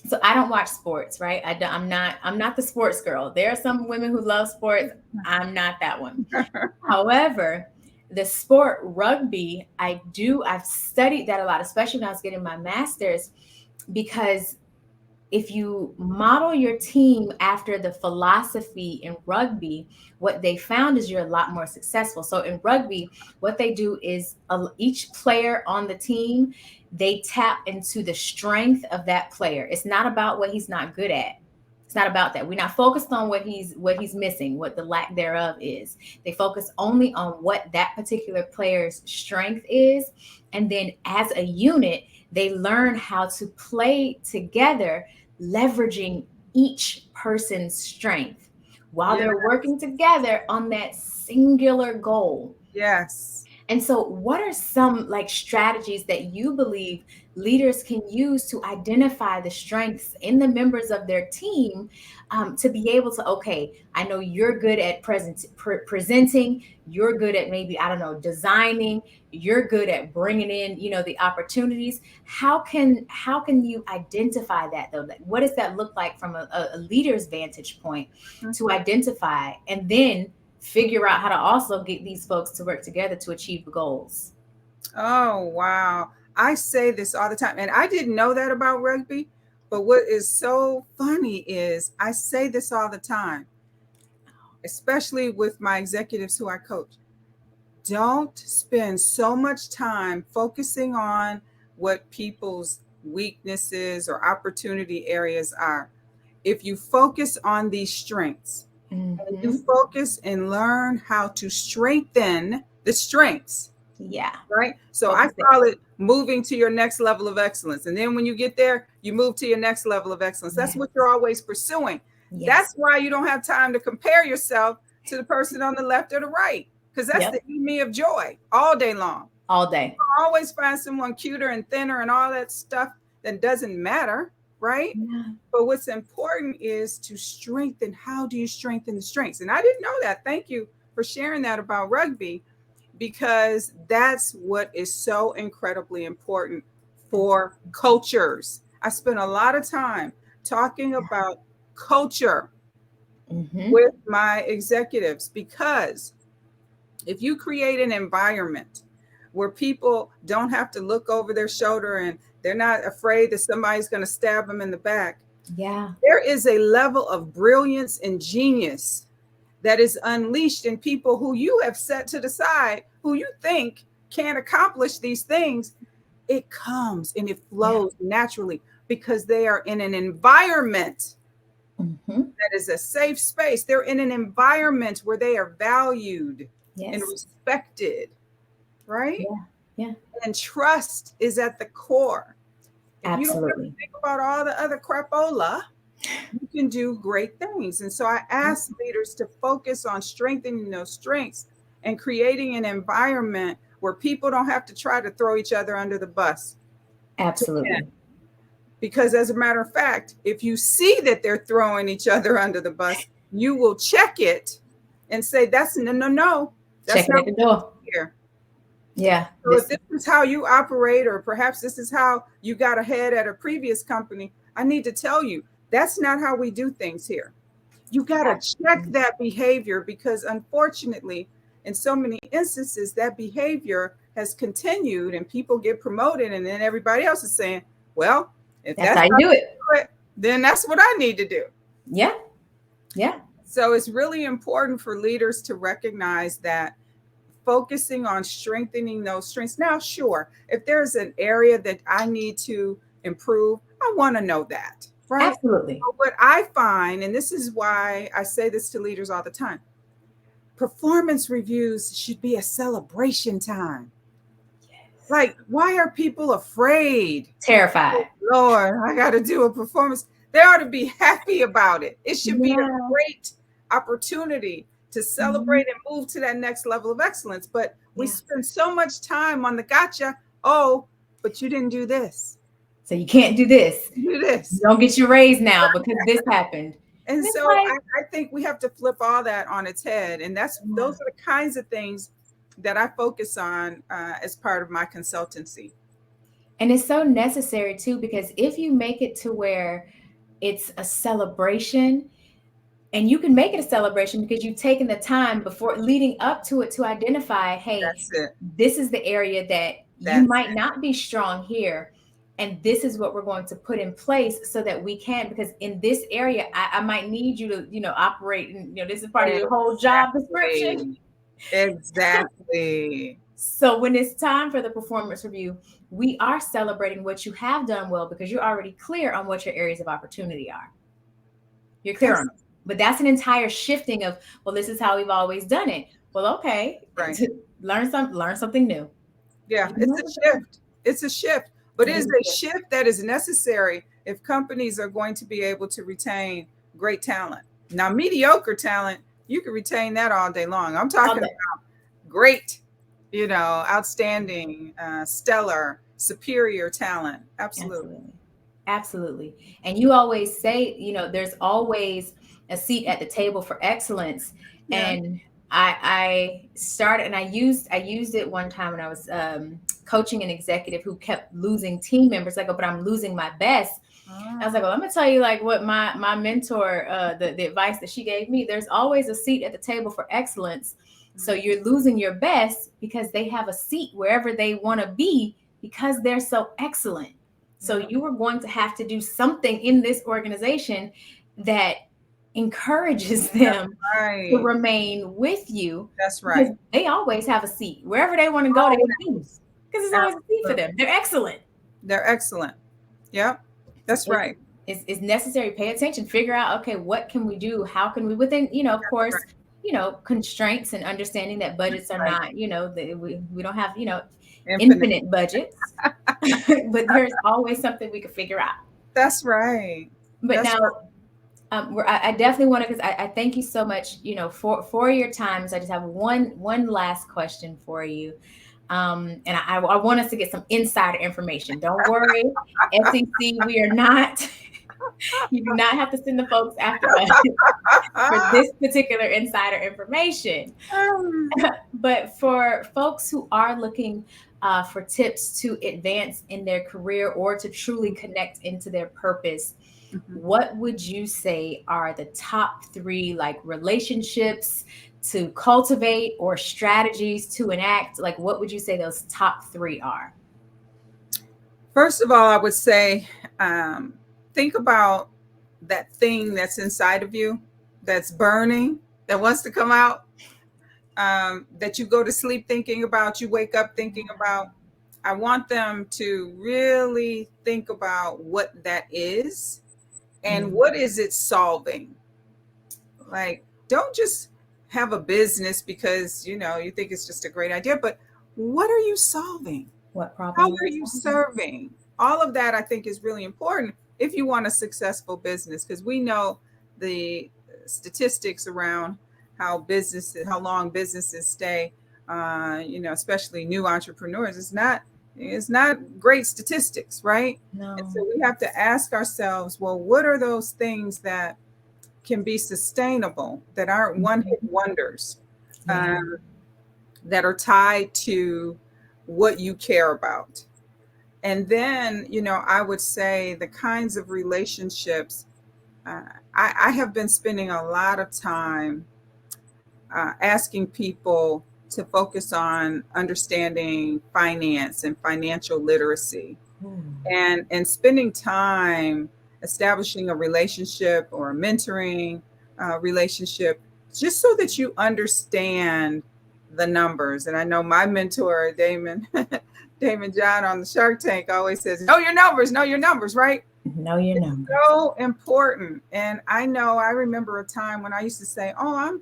Speaker 1: so I don't watch sports, right? I'm not the sports girl. There are some women who love sports. I'm not that one. However, the sport rugby, I've studied that a lot, especially when I was getting my master's, because if you model your team after the philosophy in rugby, what they found is you're a lot more successful. So in rugby, what they do is, each player on the team, they tap into the strength of that player. It's not about what he's not good at. It's not about that. We're not focused on what he's missing, what the lack thereof is. They focus only on what that particular player's strength is, and then as a unit, they learn how to play together, leveraging each person's strength while
Speaker 2: yeah.
Speaker 1: they're working together on that singular goal.
Speaker 2: Yes.
Speaker 1: And so, what are some like strategies that you believe leaders can use to identify the strengths in the members of their team, to be able to, okay, I know you're good at presenting, you're good at, maybe, I don't know, designing, you're good at bringing in, the opportunities. How can you identify that, though? Like, what does that look like from a leader's vantage point, to identify and then figure out how to also get these folks to work together to achieve the goals?
Speaker 2: Oh, wow. I say this all the time, and I didn't know that about rugby. But what is so funny is I say this all the time, especially with my executives who I coach. Don't spend so much time focusing on what people's weaknesses or opportunity areas are. If you focus on these strengths and you
Speaker 1: Hmm.
Speaker 2: focus and learn how to strengthen the strengths,
Speaker 1: Yeah.
Speaker 2: right? So I
Speaker 1: Focus there.
Speaker 2: call it moving to your next level of excellence. And then when you get there, you move to your next level of excellence. That's
Speaker 1: Yes.
Speaker 2: what you're always pursuing.
Speaker 1: Yes.
Speaker 2: That's why you don't have time to compare yourself to the person on the left or the right, because that's
Speaker 1: Yep.
Speaker 2: the enemy of joy all day long.
Speaker 1: All day.
Speaker 2: Always find someone cuter and thinner and all that stuff that doesn't matter, right?
Speaker 1: Yeah.
Speaker 2: But what's important is to strengthen. How do you strengthen the strengths? And I didn't know that. Thank you for sharing that about rugby, because that's what is so incredibly important for cultures. I spent a lot of time talking about culture
Speaker 1: Mm-hmm.
Speaker 2: with my executives, because if you create an environment where people don't have to look over their shoulder and they're not afraid that somebody's going to stab them in the back,
Speaker 1: Yeah.
Speaker 2: there is a level of brilliance and genius that is unleashed in people who you have set to the side, who you think can't accomplish these things. It comes and it
Speaker 1: Yeah.
Speaker 2: flows naturally because they are in an environment
Speaker 1: Mm-hmm.
Speaker 2: that is a safe space. They're in an environment where they are valued and
Speaker 1: Yes.
Speaker 2: respected, right?
Speaker 1: Yeah. Yeah.
Speaker 2: And trust is at the core. If you don't have to
Speaker 1: Absolutely.
Speaker 2: think about all the other crapola, you can do great things. And so I ask leaders to focus on strengthening those strengths and creating an environment where people don't have to try to throw each other under the bus to win.
Speaker 1: Absolutely.
Speaker 2: Because, as a matter of fact, if you see that they're throwing each other under the bus, you will check it and say, that's no, no, no,
Speaker 1: Check
Speaker 2: that's
Speaker 1: it
Speaker 2: not
Speaker 1: at the door.
Speaker 2: here.
Speaker 1: Yeah.
Speaker 2: So
Speaker 1: This
Speaker 2: if this is how you operate, or perhaps this is how you got ahead at a previous company, I need to tell you that's not how we do things here. You got to check
Speaker 1: absolutely.
Speaker 2: that behavior, because unfortunately, in so many instances, that behavior has continued and people get promoted, and then everybody else is saying, well, if
Speaker 1: That's
Speaker 2: that's
Speaker 1: how you
Speaker 2: how
Speaker 1: do it.
Speaker 2: you do it, then that's what I need to do.
Speaker 1: Yeah. Yeah.
Speaker 2: So it's really important for leaders to recognize that, focusing on strengthening those strengths. Now, sure, if there's an area that I need to improve, I want to know that, right?
Speaker 1: Absolutely.
Speaker 2: But what I find, and this is why I say this to leaders all the time, performance reviews should be a celebration time. Like, why are people afraid? Oh,
Speaker 1: Terrified.
Speaker 2: Lord, I got to do a performance. They ought to be happy about it. It should be a
Speaker 1: Yeah.
Speaker 2: great opportunity to
Speaker 1: Mhm.
Speaker 2: celebrate and move to that next level of excellence. But we
Speaker 1: Yeah.
Speaker 2: spend so much time on the gotcha. Oh, but you didn't do this.
Speaker 1: So you can't do this.
Speaker 2: Do
Speaker 1: You
Speaker 2: this.
Speaker 1: don't get your raise now because this happened.
Speaker 2: And
Speaker 1: And it's
Speaker 2: so
Speaker 1: like,
Speaker 2: I think we have to flip all that on its head. And
Speaker 1: yeah.
Speaker 2: those are the kinds of things that I focus on as part of my consultancy.
Speaker 1: And it's so necessary too, because if you make it to where it's a celebration, and you can make it a celebration because you've taken the time before leading up to it to identify, hey,
Speaker 2: That's it.
Speaker 1: this is the area that you
Speaker 2: That's
Speaker 1: might not be strong here. And this is what we're going to put in place so that we can, because in this area, I might need you to, operate. And, this is part of
Speaker 2: it.
Speaker 1: your whole job description.
Speaker 2: Exactly. Exactly.
Speaker 1: So when it's time for the performance review, we are celebrating what you have done well because you're already clear on what your areas of opportunity are. You're clear on
Speaker 2: That's
Speaker 1: them. But that's an entire shifting of, well, this is how we've always done it. Well, okay,
Speaker 2: right.
Speaker 1: learn something new.
Speaker 2: Yeah,
Speaker 1: You
Speaker 2: it's
Speaker 1: know
Speaker 2: a
Speaker 1: what
Speaker 2: shift. It's a shift, but
Speaker 1: it
Speaker 2: it is
Speaker 1: is.
Speaker 2: a shift that is necessary if companies are going to be able to retain great talent. Now, mediocre talent, you can retain that all day long. I'm
Speaker 1: All
Speaker 2: talking
Speaker 1: day.
Speaker 2: about great, outstanding, stellar, superior talent. Absolutely.
Speaker 1: Absolutely. Absolutely. And you always say, there's always a seat at the table for excellence.
Speaker 2: Yeah.
Speaker 1: And I started, and I used it one time when I was coaching an executive who kept losing team members. Like, oh, but I'm losing my best. I was
Speaker 2: Ah,
Speaker 1: like, well, I'm gonna tell you like what my mentor, the advice that she gave me. There's always a seat at the table for excellence. So you're losing your best because they have a seat wherever they want to be because they're so excellent. So
Speaker 2: yeah.
Speaker 1: you are going to have to do something in this organization that encourages
Speaker 2: That's
Speaker 1: them to
Speaker 2: right.
Speaker 1: remain with you
Speaker 2: That's
Speaker 1: because
Speaker 2: right.
Speaker 1: they always have a seat. Wherever they want to go, they do.
Speaker 2: Always.
Speaker 1: Because there's always a seat for
Speaker 2: Absolutely.
Speaker 1: them. They're excellent.
Speaker 2: They're excellent. Yep. That's
Speaker 1: It's,
Speaker 2: right.
Speaker 1: it's necessary. Pay attention. Figure out, okay, what can we do? How can we, within, of
Speaker 2: That's
Speaker 1: course,
Speaker 2: right.
Speaker 1: constraints and understanding that budgets are
Speaker 2: Right.
Speaker 1: not, we don't have,
Speaker 2: Infinite.
Speaker 1: infinite budgets, but there's always something we can figure out.
Speaker 2: That's right.
Speaker 1: But
Speaker 2: That's
Speaker 1: now,
Speaker 2: right.
Speaker 1: I definitely want to, because I thank you so much, for your time. So I just have one last question for you. And I want us to get some insider information. Don't worry, SEC, we are not. You do not have to send the folks after us for this particular insider information. But for folks who are looking for tips to advance in their career or to truly connect into their purpose,
Speaker 2: Mhm.
Speaker 1: what would you say are the top three like relationships to cultivate or strategies to enact? Like, what would you say those top three are?
Speaker 2: First of all, I would say, um, think about that thing that's inside of you, that's burning, that wants to come out, that you go to sleep thinking about, you wake up thinking about. I want them to really think about what that is and
Speaker 1: Mm,
Speaker 2: what is it solving. Like, don't just have a business because you think it's just a great idea, but what are you solving?
Speaker 1: what
Speaker 2: How
Speaker 1: problem are
Speaker 2: are
Speaker 1: you
Speaker 2: you
Speaker 1: solving?
Speaker 2: serving? All of that I think is really important if you want a successful business, because we know the statistics around how long businesses stay. Especially new entrepreneurs. It's not great statistics, right? And
Speaker 1: No.
Speaker 2: so we have to ask ourselves, well, what are those things that can be sustainable, that aren't one hit
Speaker 1: Mhm.
Speaker 2: wonders,
Speaker 1: Yeah.
Speaker 2: um, that are tied to what you care about? And then, I would say the kinds of relationships. Uh, I have been spending a lot of time asking people to focus on understanding finance and financial literacy,
Speaker 1: Ooh.
Speaker 2: and spending time establishing a relationship or a mentoring relationship, just so that you understand the numbers. And I know my mentor, Damon, Damon John on the Shark Tank, always says, know your numbers, right?
Speaker 1: Know your
Speaker 2: It's
Speaker 1: numbers.
Speaker 2: so important. And I remember a time when I used to say, oh,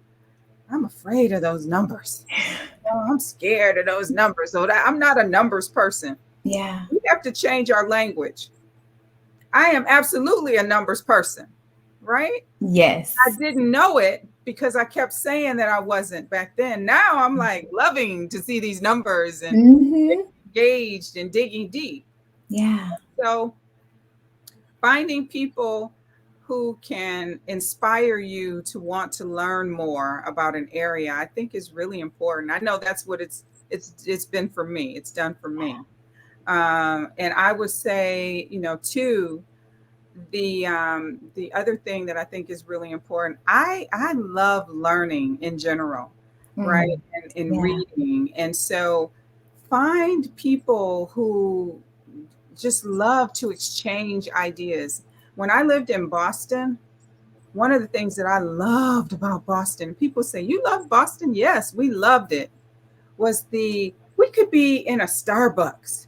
Speaker 2: I'm afraid of those numbers. Oh, I'm scared of those numbers. So that I'm not a numbers person.
Speaker 1: Yeah.
Speaker 2: We have to change our language. I am absolutely a numbers person, right? I
Speaker 1: Yes.
Speaker 2: didn't know it because I kept saying that I wasn't back then. Now I'm like loving to see these numbers and
Speaker 1: Mm-hmm.
Speaker 2: engaged and digging deep.
Speaker 1: Yeah.
Speaker 2: So finding people who can inspire you to want to learn more about an area, I think, is really important. I know that's what it's been for me. It's done for me. And I would say, too, the other thing that I think is really important. I love learning in general, right?
Speaker 1: Mm.
Speaker 2: And
Speaker 1: Yeah.
Speaker 2: reading, and so find people who just love to exchange ideas. When I lived in Boston, one of the things that I loved about Boston, people say, "You love Boston?" Yes, we loved it. Was we could be in a Starbucks,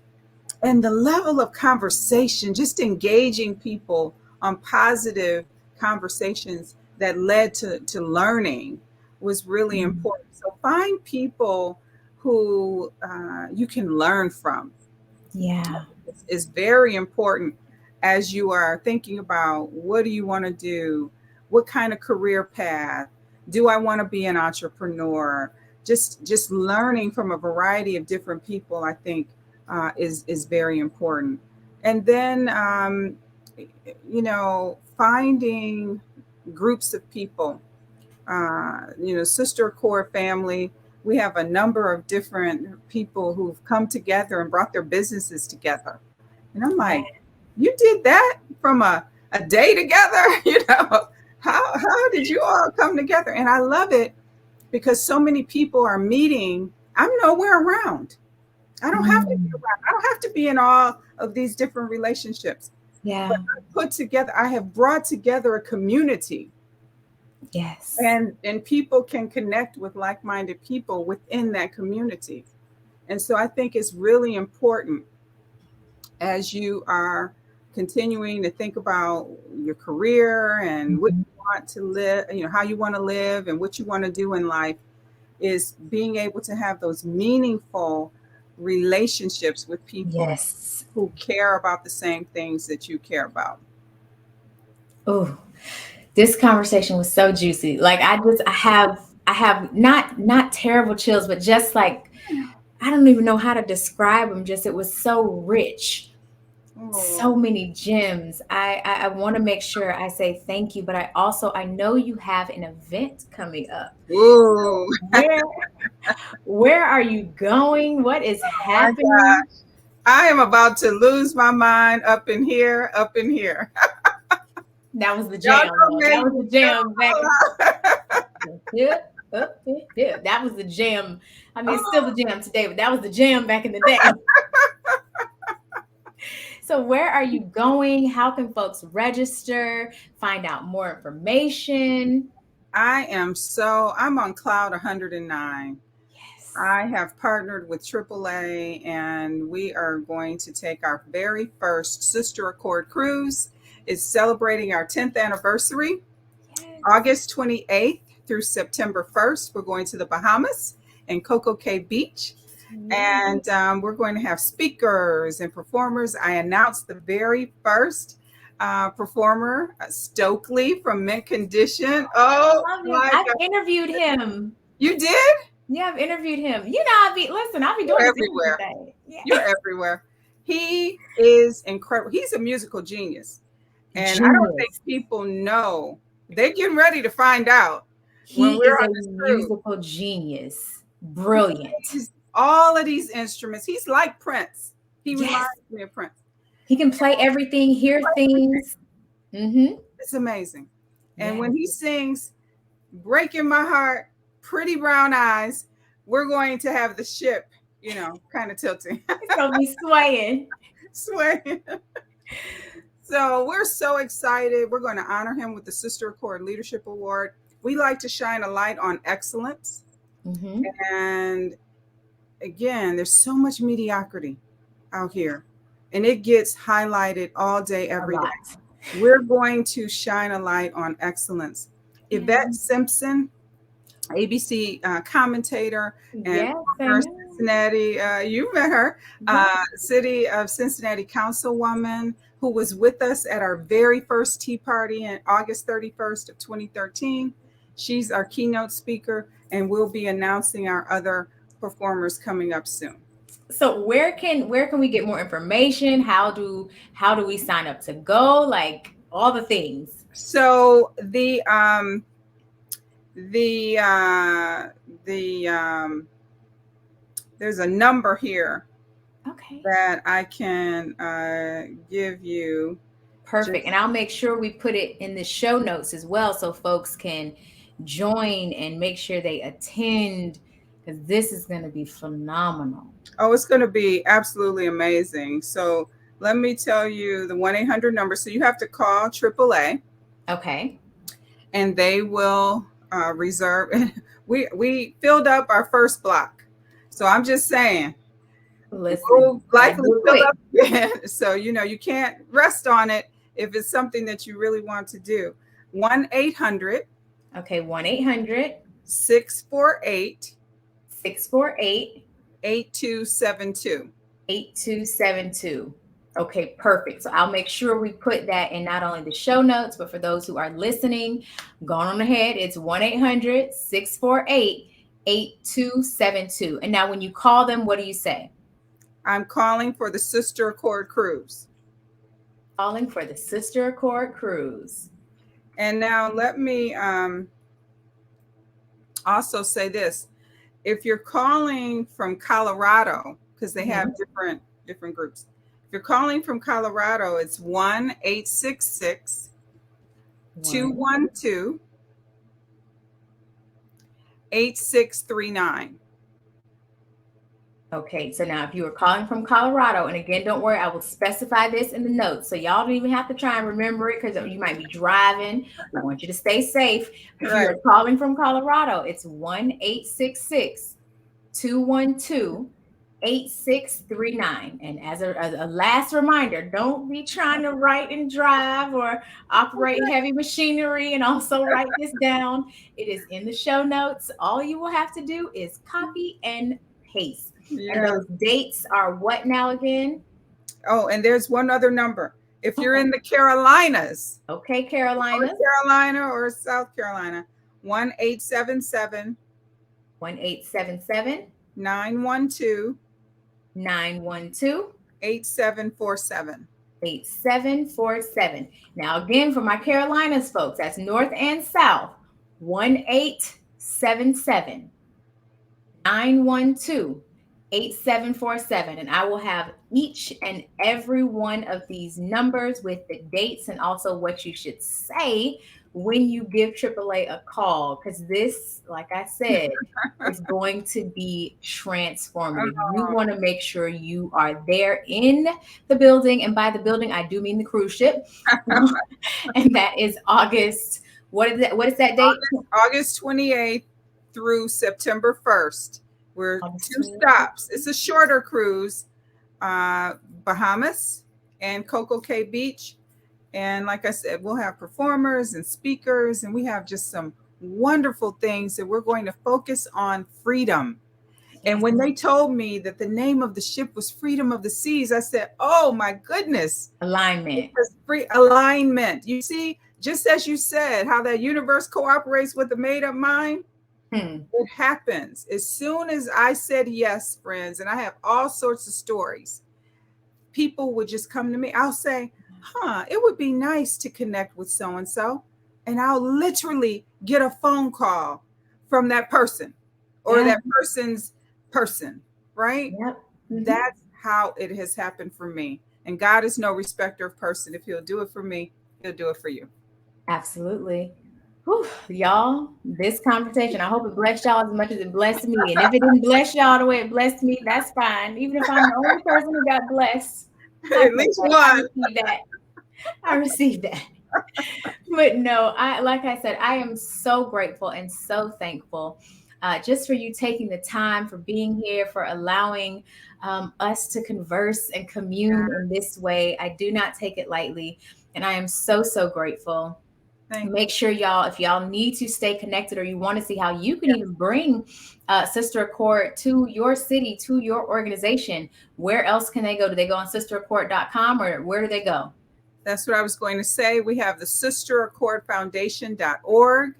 Speaker 2: and the level of conversation, just engaging people on positive conversations that led to learning, was really
Speaker 1: Mm.
Speaker 2: important. So find people who you can learn from.
Speaker 1: Yeah.
Speaker 2: Is very important as you are thinking about, what do you want to do? What kind of career path? Do I want to be an entrepreneur? Just learning from a variety of different people, I think, is very important. And then, finding groups of people, Sister Core family. We have a number of different people who've come together and brought their businesses together. And I'm
Speaker 1: Yeah.
Speaker 2: like, you did that from a day together? How did you all come together? And I love it because so many people are meeting. I'm nowhere around. I don't have to be
Speaker 1: Mm.
Speaker 2: around. I don't have to be in all of these different relationships.
Speaker 1: Yeah.
Speaker 2: But I have brought together a community,
Speaker 1: Yes.
Speaker 2: and people can connect with like-minded people within that community. And so I think it's really important, as you are continuing to think about your career and what
Speaker 1: Mhm.
Speaker 2: you want to live, how you want to live and what you want to do in life, is being able to have those meaningful relationships with people
Speaker 1: Yes.
Speaker 2: who care about the same things that you care about.
Speaker 1: Oh, this conversation was so juicy. Like I have not terrible chills, but just like I don't even know how to describe them. Just it was so rich.
Speaker 2: Oh,
Speaker 1: So many gems. I want to make sure I say thank you, but I know you have an event coming up.
Speaker 2: ooh,
Speaker 1: So where are you going? What is
Speaker 2: my
Speaker 1: happening?
Speaker 2: God. I am about to lose my mind up in here, up in here.
Speaker 1: That was the
Speaker 2: Y'all
Speaker 1: jam,
Speaker 2: know
Speaker 1: though. That
Speaker 2: me.
Speaker 1: was the jam back in
Speaker 2: You
Speaker 1: yeah, yeah. That was the jam. I mean, it's
Speaker 2: know.
Speaker 1: still the jam today, but that was the jam back in the day. So, where are you going? How can folks register, find out more information?
Speaker 2: I'm on cloud 109.
Speaker 1: Yes.
Speaker 2: I have partnered with AAA and we are going to take our very first Sister Accord cruise. It's celebrating our 10th anniversary,
Speaker 1: Yes.
Speaker 2: August 28th through September 1st. We're going to the Bahamas and Coco Cay Beach.
Speaker 1: Yes.
Speaker 2: And we're going to have speakers and performers. I announced the very first performer, Stokely from Mint Condition.
Speaker 1: I
Speaker 2: Oh
Speaker 1: love him.
Speaker 2: my
Speaker 1: I've
Speaker 2: God.
Speaker 1: interviewed him.
Speaker 2: You did?
Speaker 1: Yeah, I've interviewed him. I'll be
Speaker 2: You're
Speaker 1: doing this interview
Speaker 2: everywhere.
Speaker 1: thing. Yeah.
Speaker 2: You're everywhere. He is incredible. He's a musical genius. And I don't think
Speaker 1: Genius.
Speaker 2: people know. They're getting ready to find out when
Speaker 1: He
Speaker 2: we're
Speaker 1: is
Speaker 2: on
Speaker 1: a
Speaker 2: this cruise.
Speaker 1: musical genius.
Speaker 2: He
Speaker 1: Brilliant.
Speaker 2: plays all of these instruments. He's like Prince. He
Speaker 1: Yes.
Speaker 2: reminds me of Prince.
Speaker 1: He can play everything, hear things. Mm-hmm.
Speaker 2: It's amazing. And
Speaker 1: Yes.
Speaker 2: when he sings Breaking My Heart, Pretty Brown Eyes, we're going to have the ship, kind of tilting.
Speaker 1: It's gonna be swaying.
Speaker 2: Sway. So we're so excited. We're going to honor him with the Sister Accord Leadership Award. We like to shine a light on excellence.
Speaker 1: Mm-hmm.
Speaker 2: And again, there's so much mediocrity out here, and it gets highlighted all day,
Speaker 1: A
Speaker 2: every day.
Speaker 1: lot.
Speaker 2: We're going to shine a light on excellence. Yvette
Speaker 1: Yeah.
Speaker 2: Simpson, ABC commentator and
Speaker 1: Yes, I
Speaker 2: former
Speaker 1: know.
Speaker 2: Cincinnati, you met her,
Speaker 1: Yeah.
Speaker 2: City of Cincinnati Councilwoman who was with us at our very first Tea Party on August 31st of 2013. She's our keynote speaker, and we'll be announcing our other performers coming up soon.
Speaker 1: So where can we get more information? How do we sign up to go? Like all the things.
Speaker 2: So the there's a number here
Speaker 1: Okay.
Speaker 2: that I can give you.
Speaker 1: Perfect.
Speaker 2: Just
Speaker 1: And I'll make sure we put it in the show notes as well so folks can join and make sure they attend because this is going to be phenomenal.
Speaker 2: Oh, it's going to be absolutely amazing. So let me tell you the 1-800 number. So you have to call AAA,
Speaker 1: Okay.
Speaker 2: and they will reserve. We filled up our first block, so I'm just saying
Speaker 1: Listen,
Speaker 2: we'll
Speaker 1: gotta
Speaker 2: likely
Speaker 1: do it
Speaker 2: fill
Speaker 1: quick.
Speaker 2: up again. So you can't rest on it if it's something that you really want to do. 1-800
Speaker 1: Okay, 1-800
Speaker 2: 648
Speaker 1: 648
Speaker 2: 8272.
Speaker 1: 8272. Okay, perfect. So I'll make sure we put that in not only the show notes, but for those who are listening, going on ahead, it's 1-800 648 8272. And now when you call them, what do you say?
Speaker 2: I'm calling for the Sister Accord Cruise.
Speaker 1: Calling for the Sister Accord Cruise.
Speaker 2: And now let me also say this. If you're calling from Colorado, because they have
Speaker 1: Mhm.
Speaker 2: different groups. If you're calling from Colorado, it's 1-866
Speaker 1: One.
Speaker 2: 212 8639.
Speaker 1: Okay, so now if you were calling from Colorado, and again, don't worry, I will specify this in the notes. So y'all don't even have to try and remember it because you might be driving. We want you to stay safe. If you
Speaker 2: Right.
Speaker 1: are calling from Colorado, it's 1-866-212-8639. And as a last reminder, don't be trying to write and drive or operate heavy machinery and also write this down. It is in the show notes. All you will have to do is copy and paste. And
Speaker 2: Yeah.
Speaker 1: those dates are what now again?
Speaker 2: Oh, and there's one other number. If you're
Speaker 1: Okay.
Speaker 2: in the Carolinas,
Speaker 1: Okay,
Speaker 2: North
Speaker 1: Carolina.
Speaker 2: Carolina or South Carolina, 1-877
Speaker 1: 1877
Speaker 2: 912
Speaker 1: 912
Speaker 2: 8747.
Speaker 1: 8747. Now, again, for my Carolinas folks, that's north and south, 1877 912 8747. And I will have each and every one of these numbers with the dates and also what you should say when you give AAA a call. Because this, like I said, is going to be transformative. You want to make sure you are there in the building. And by the building, I do mean the cruise ship. And that is August. What is that? What is that date?
Speaker 2: August 28th through September 1st. We're
Speaker 1: August
Speaker 2: two
Speaker 1: 28th.
Speaker 2: stops. It's a shorter cruise, Bahamas and Coco Cay Beach. And like I said, we'll have performers and speakers, and we have just some wonderful things that we're going to focus on freedom. And when they told me that the name of the ship was Freedom of the Seas, I said, oh my goodness.
Speaker 1: Alignment.
Speaker 2: Free alignment. You see, just as you said, how that universe cooperates with the made up mind, it happens. As soon as I said yes, friends, and I have all sorts of stories, people would just come to me. I'll say, it would be nice to connect with so and so. And I'll literally get a phone call from that person or that person's person, right?
Speaker 1: Yep.
Speaker 2: That's how it has happened for me. And God is no respecter of person. If he'll do it for me, he'll do it for you.
Speaker 1: Absolutely. Whew, y'all, this conversation, I hope it blessed y'all as much as it blessed me. And if it didn't bless y'all the way it blessed me, that's fine. Even if I'm the only person who got blessed,
Speaker 2: At least one.
Speaker 1: I received that. I received that. But no, like I said, I am so grateful and so thankful just for you taking the time, for being here, for allowing us to converse and commune in this way. I do not take it lightly. And I am so, so grateful. Make sure y'all, if y'all need to stay connected or you want to see how you can even bring Sister Accord to your city, to your organization, where else can they go? Do they go on sisteraccord.com or where do they go?
Speaker 2: That's what I was going to say. We have the sisteracordfoundation.org.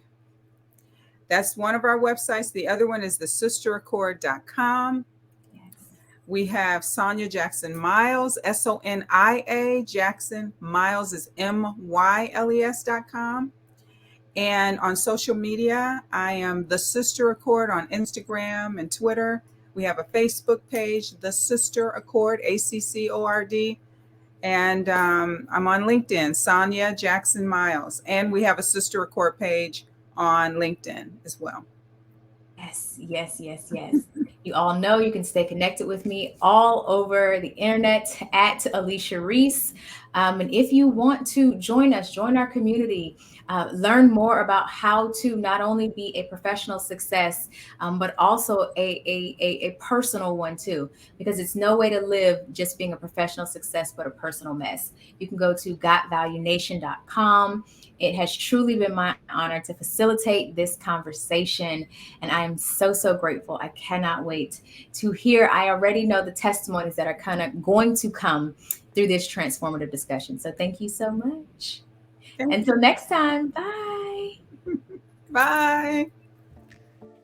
Speaker 2: That's one of our websites. The other one is the sisteraccord.com. We have Sonia Jackson Myles, Sonia Jackson Myles is MYLES.com. And on social media, I am the Sister Accord on Instagram and Twitter. We have a Facebook page, the Sister Accord, ACCORD. And I'm on LinkedIn, Sonia Jackson Myles. And we have a Sister Accord page on LinkedIn as well.
Speaker 1: Yes. You all know you can stay connected with me all over the internet at Alicia Reese. And if you want to join us, join our community, learn more about how to not only be a professional success, but also a personal one too, because it's no way to live just being a professional success, but a personal mess. You can go to gotvaluenation.com. It has truly been my honor to facilitate this conversation. And I am so, so grateful. I cannot wait to hear. I already know the testimonies that are kind of going to come through this transformative discussion. So thank you so much. Until next time, bye.
Speaker 2: Bye.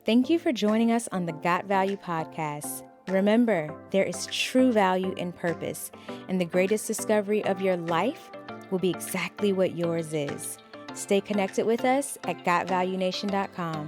Speaker 3: Thank you for joining us on the Got Value podcast. Remember, there is true value in purpose, and the greatest discovery of your life will be exactly what yours is. Stay connected with us at gotvaluenation.com.